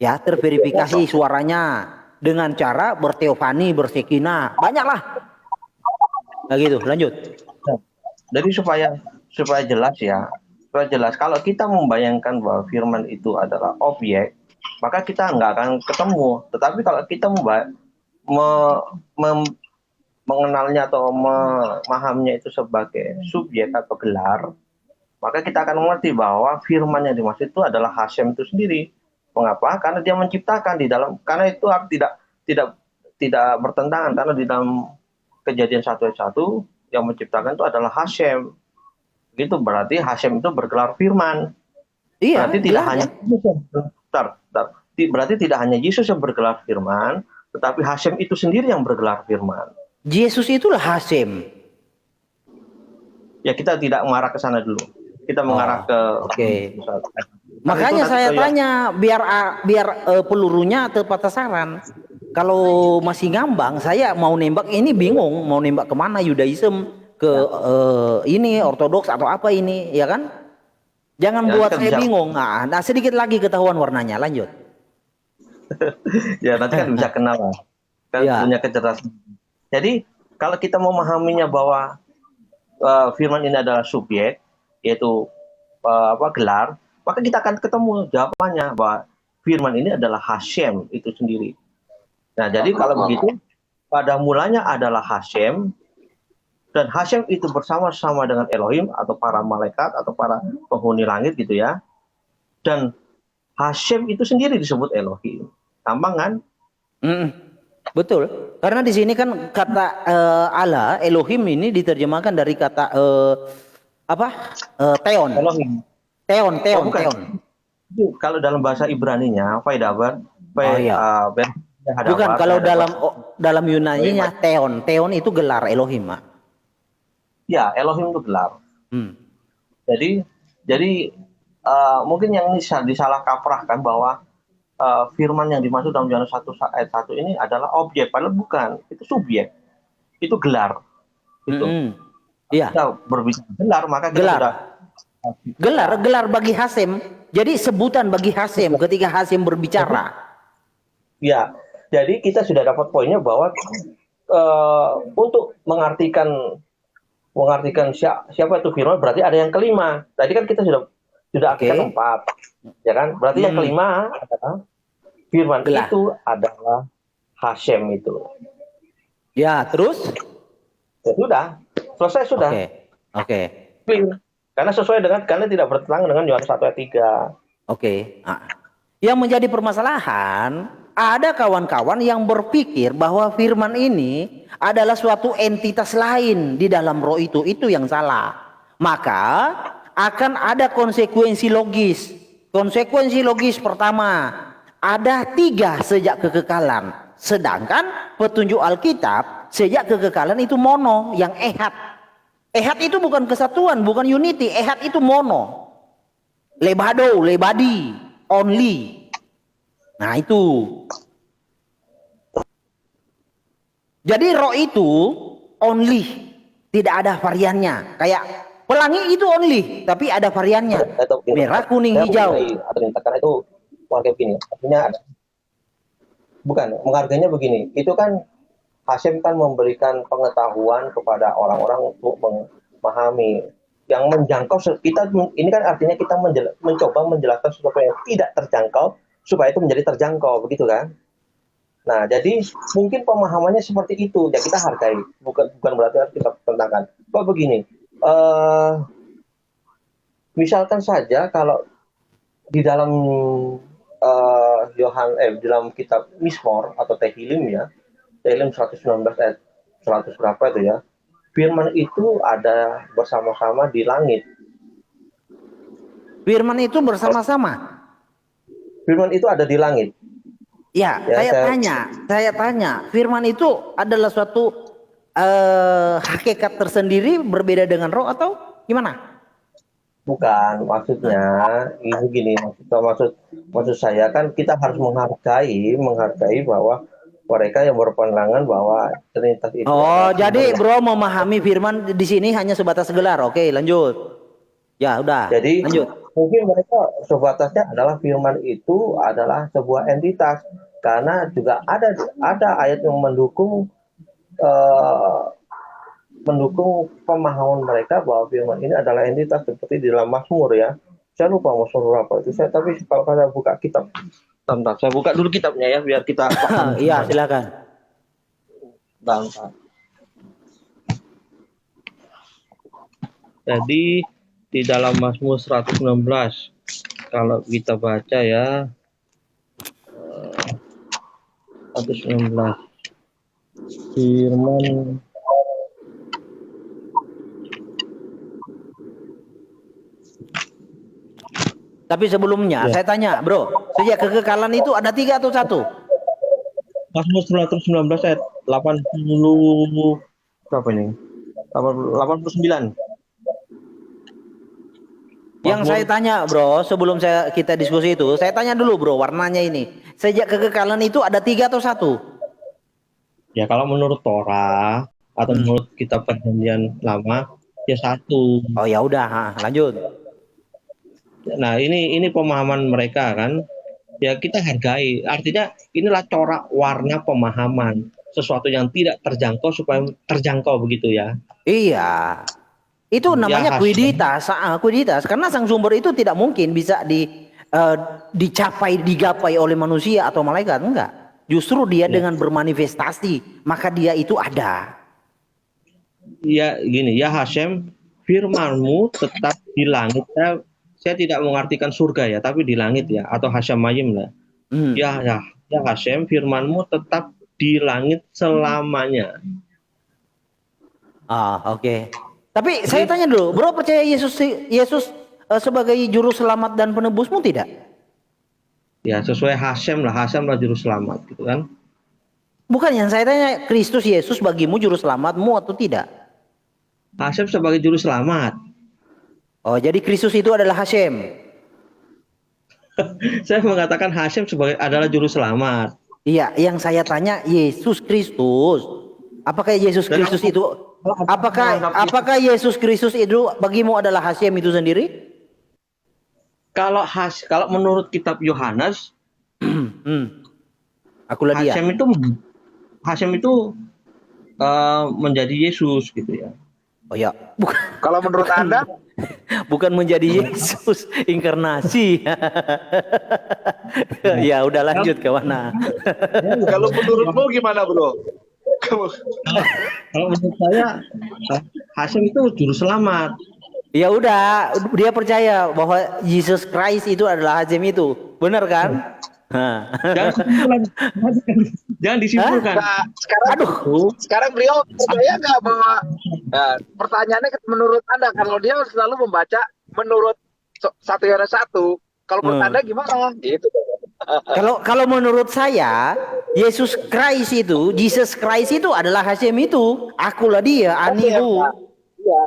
ya terverifikasi suaranya dengan cara berteofani, bersekina, banyaklah. Nah gitu, lanjut. Nah, jadi supaya jelas ya, supaya jelas kalau kita membayangkan bahwa firman itu adalah objek, maka kita nggak akan ketemu. Tetapi kalau kita mengenalnya atau memahaminya itu sebagai subjek atau gelar, maka kita akan mengerti bahwa firman yang dimaksud itu adalah Hashem itu sendiri. Mengapa? Karena dia menciptakan di dalam, karena itu tidak tidak bertentangan, karena di dalam Kejadian 1:1 yang menciptakan itu adalah Hashem. Itu berarti Hashem itu bergelar firman. Iya, Berarti tidak gelarnya. hanya berarti tidak hanya Yesus yang bergelar firman, tetapi Hashem itu sendiri yang bergelar firman. Yesus itulah Hashem. Ya kita tidak mengarah ke sana dulu. Kita mengarah ke oke. Makanya saya tanya biar pelurunya tepat sasaran. Kalau masih ngambang, saya mau nembak ini bingung, mau nembak kemana, Yudaism ke ini ortodoks atau apa ini, ya kan? Jangan Ya, buat kan saya bisa. bingung. Nah, sedikit lagi ketahuan warnanya. Lanjut. Ya nanti kan bisa kenal lah. Kan Ya. punya kecerdasan. Jadi kalau kita memahaminya bahwa firman ini adalah subjek, yaitu gelar, maka kita akan ketemu jawabannya bahwa firman ini adalah Hashem itu sendiri. Nah, jadi kalau begitu, pada mulanya adalah Hashem, dan Hashem itu bersama-sama dengan Elohim atau para malaikat atau para penghuni langit gitu ya. Dan Hashem itu sendiri disebut Elohim. Gampang kan? Betul. Karena di sini kan kata Allah, Elohim ini diterjemahkan dari kata Theon. Elohim. Theon. Bukan. Kalau dalam bahasa Ibraninya, Vaidaber, bukan, kalau dalam Yunani-nya Theon. Theon itu gelar Elohim, Mak. Ya, Elohim itu gelar. Jadi mungkin yang ini disalah kaprahkan bahwa firman yang dimaksud dalam Yohanes 1:1 ini adalah objek, padahal bukan. Itu subjek. Itu gelar. Itu. Iya. Kita berbicara gelar, maka kita Gelar. sudah Gelar bagi Hashem. Jadi sebutan bagi Hashem ketika Hashem berbicara. ya. Jadi kita sudah dapat poinnya bahwa untuk mengartikan siapa itu firman, berarti ada yang kelima. Tadi kan kita sudah artikan 4, ya kan? Berarti yang kelima adalah firman Gelar. itu adalah Hashem itu. Ya, terus? Ya sudah, selesai sudah. Oke. Clear. Karena tidak bertentangan dengan Yohanes 1:3. Oke. Yang menjadi permasalahan, ada kawan-kawan yang berpikir bahwa firman ini adalah suatu entitas lain di dalam roh itu yang salah. Maka akan ada konsekuensi logis. Konsekuensi logis pertama, ada 3 sejak kekekalan. Sedangkan petunjuk Alkitab sejak kekekalan itu mono, yang ehad. Ehad itu bukan kesatuan, bukan unity. Ehad itu mono. Lebado, lebadi, only. Nah itu. Jadi roh itu only, tidak ada variannya. Kayak pelangi itu only, tapi ada variannya. Merah, kuning, hijau. Karena itu pakai begini. Artinya ada. Bukan, menghargainya begini. Itu kan Hashem kan memberikan pengetahuan kepada orang-orang untuk memahami, yang menjangkau kita. Ini kan artinya kita mencoba menjelaskan sesuatu yang tidak terjangkau supaya itu menjadi terjangkau, begitu kan? Nah, jadi mungkin pemahamannya seperti itu, ya kita hargai, bukan berarti harus kita tentangkan. Kok begini? Misalkan saja kalau di dalam di dalam kitab Mismor atau Tehillim ya, Tehillim 119 ayat 100 berapa itu ya, firman itu ada bersama-sama di langit. Firman itu bersama-sama. Firman itu ada di langit. Ya, saya tanya, firman itu adalah suatu hakikat tersendiri berbeda dengan roh atau gimana? Bukan, maksudnya ini gini, maksud saya kan kita harus menghargai bahwa mereka yang berpandangan bahwa Trinitas itu. Oh, jadi bro memahami firman di sini hanya sebatas gelar. Oke, lanjut. Ya, udah. Jadi lanjut. mungkin mereka sebatasnya adalah firman itu adalah sebuah entitas, karena juga ada ayat yang eh, mendukung pemahaman mereka bahwa firman ini adalah entitas, seperti di dalam Mazmur ya. Saya lupa Mazmur berapa itu. Tapi kalau saya buka kitab, bentar, saya buka dulu kitabnya ya biar kita paham. Iya, silakan. Bentar. Jadi di dalam Mazmur 116 kalau kita baca ya 116 firman. Tapi sebelumnya saya tanya, Bro, sejak kekekalan itu ada 3 atau 1? Mazmur 119 ayat 80 berapa ini? 89. Yang saya tanya, Bro, sebelum kita diskusi itu, saya tanya dulu, Bro, warnanya ini. Sejak kekekalan itu ada 3 atau 1? Ya kalau menurut Torah atau menurut kitab Perjanjian Lama ya 1. Oh ya udah, lanjut. Nah, ini pemahaman mereka kan. Ya kita hargai. Artinya inilah corak warna pemahaman sesuatu yang tidak terjangkau supaya terjangkau begitu ya. Iya. Itu namanya Ya, kuiditas, karena sang sumber itu tidak mungkin bisa digapai oleh manusia atau malaikat, enggak. Justru dia dengan bermanifestasi, maka dia itu ada. Ya gini, ya Hashem, firman-Mu tetap di langit. Saya tidak mengartikan surga ya, tapi di langit ya, atau Hashemayim lah. Ya Hashem, firman-Mu tetap di langit selamanya. Oke. Tapi saya tanya dulu, Bro, percaya Yesus sebagai juru selamat dan penebusmu tidak? Ya sesuai Hashem lah juru selamat gitu kan. Bukan, yang saya tanya, Kristus Yesus bagimu juru selamatmu atau tidak? Hashem sebagai juru selamat. Oh, jadi Kristus itu adalah Hashem. Saya mengatakan Hashem adalah juru selamat. Iya, yang saya tanya Yesus Kristus. Apakah Yesus Kristus itu apakah Yesus Kristus itu bagimu adalah Hashem itu sendiri? Kalau menurut kitab Yohanes, Aku lihat dia. Hashem itu menjadi Yesus gitu ya. Oh ya, Kalau menurut Anda? bukan menjadi Yesus inkarnasi. Ya udah lanjut ke mana? Kalau menurutmu gimana, Bro? Kalau menurut saya Hashem itu juru selamat. Ya udah, dia percaya bahwa Jesus Christ itu adalah Hashem itu. Benar kan? Jangan disimpulkan. Nah, sekarang beliau percaya nggak bahwa pertanyaannya menurut Anda, kalau dia selalu membaca menurut 1 Yohanes 1, kalau menurut Anda gimana? Gitu. Kalau menurut saya, Jesus Christ itu adalah Hashem itu. Akulah dia, Anihu. Iya.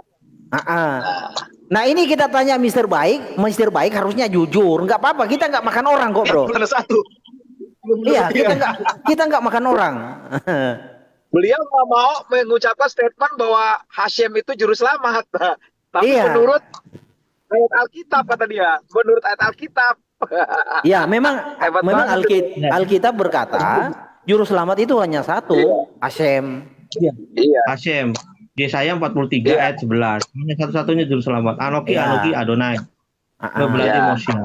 Nah ini kita tanya Mr. Baik harusnya jujur. Nggak apa-apa, kita nggak makan orang kok, Bro. Yohanes 1. Iya, kita nggak makan orang. Beliau nggak mau mengucapkan statement bahwa Hashem itu juru selamat. Tapi menurut ayat Alkitab kata dia, menurut ayat Alkitab. Ya, memang Alkitab berkata juru selamat itu hanya satu, Hashem. Iya. Hashem. Yesaya 43 ayat 11. Hanya satu-satunya juru selamat. Anoki Adonai. Berarti Mosya.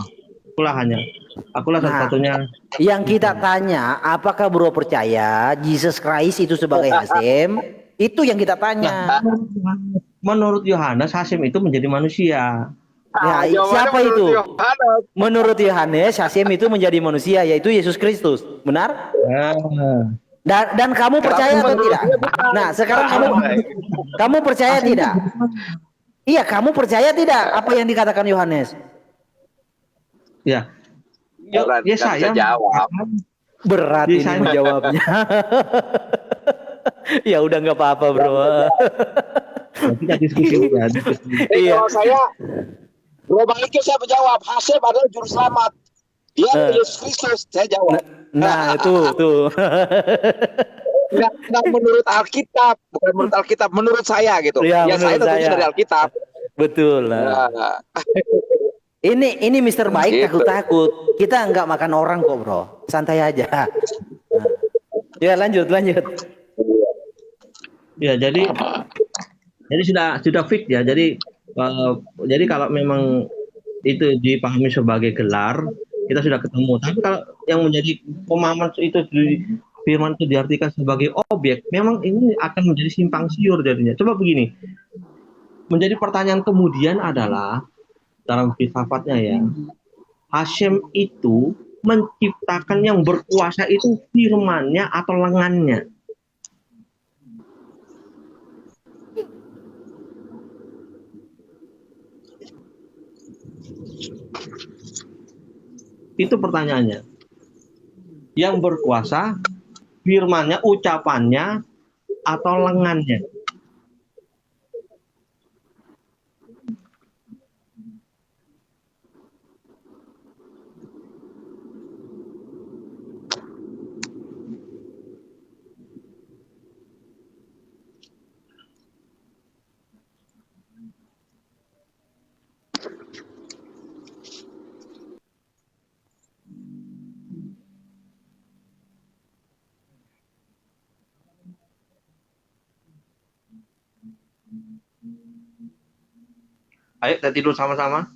Akulah satu-satunya. Yang kita tanya, apakah Bro percaya Jesus Christ itu sebagai Hashem? Itu yang kita tanya. Menurut Yohanes, Hashem itu menjadi manusia. Ya, siapa itu? Menurut Yohanes, Hashem itu menjadi manusia, yaitu Yesus Kristus. Benar? Dan kamu percaya atau tidak? Nah, sekarang kamu percaya tidak? Iya, kamu percaya tidak apa yang dikatakan Yohanes? Ya. Saya jawab. Berat ini menjawabnya. Ya udah nggak apa-apa, Bro. Kita diskusi ya. Iya. Kalau saya Bro Baliknya saya menjawab, Hashem adalah juru selamat. Dia Yesus Kristus, saya jawab. Nah, itu. Nggak menurut Alkitab, bukan menurut Alkitab, menurut saya gitu. Ya saya saya tentunya dari Alkitab. Betul lah. Ini Mister Baik Gitu. takut-takut. Kita nggak makan orang kok, bro. Santai aja. Nah. Ya lanjut. Ya, jadi sudah fix ya. Jadi kalau memang itu dipahami sebagai gelar, kita sudah ketemu. Tapi kalau yang menjadi pemahaman itu firman itu diartikan sebagai objek, memang ini akan menjadi simpang siur jadinya. Coba begini, menjadi pertanyaan kemudian adalah dalam filsafatnya ya, Hashem itu menciptakan yang berkuasa itu firmannya atau lengannya. Itu pertanyaannya. Yang berkuasa, firmannya, ucapannya, atau lengannya. Ayo kita tidur sama-sama.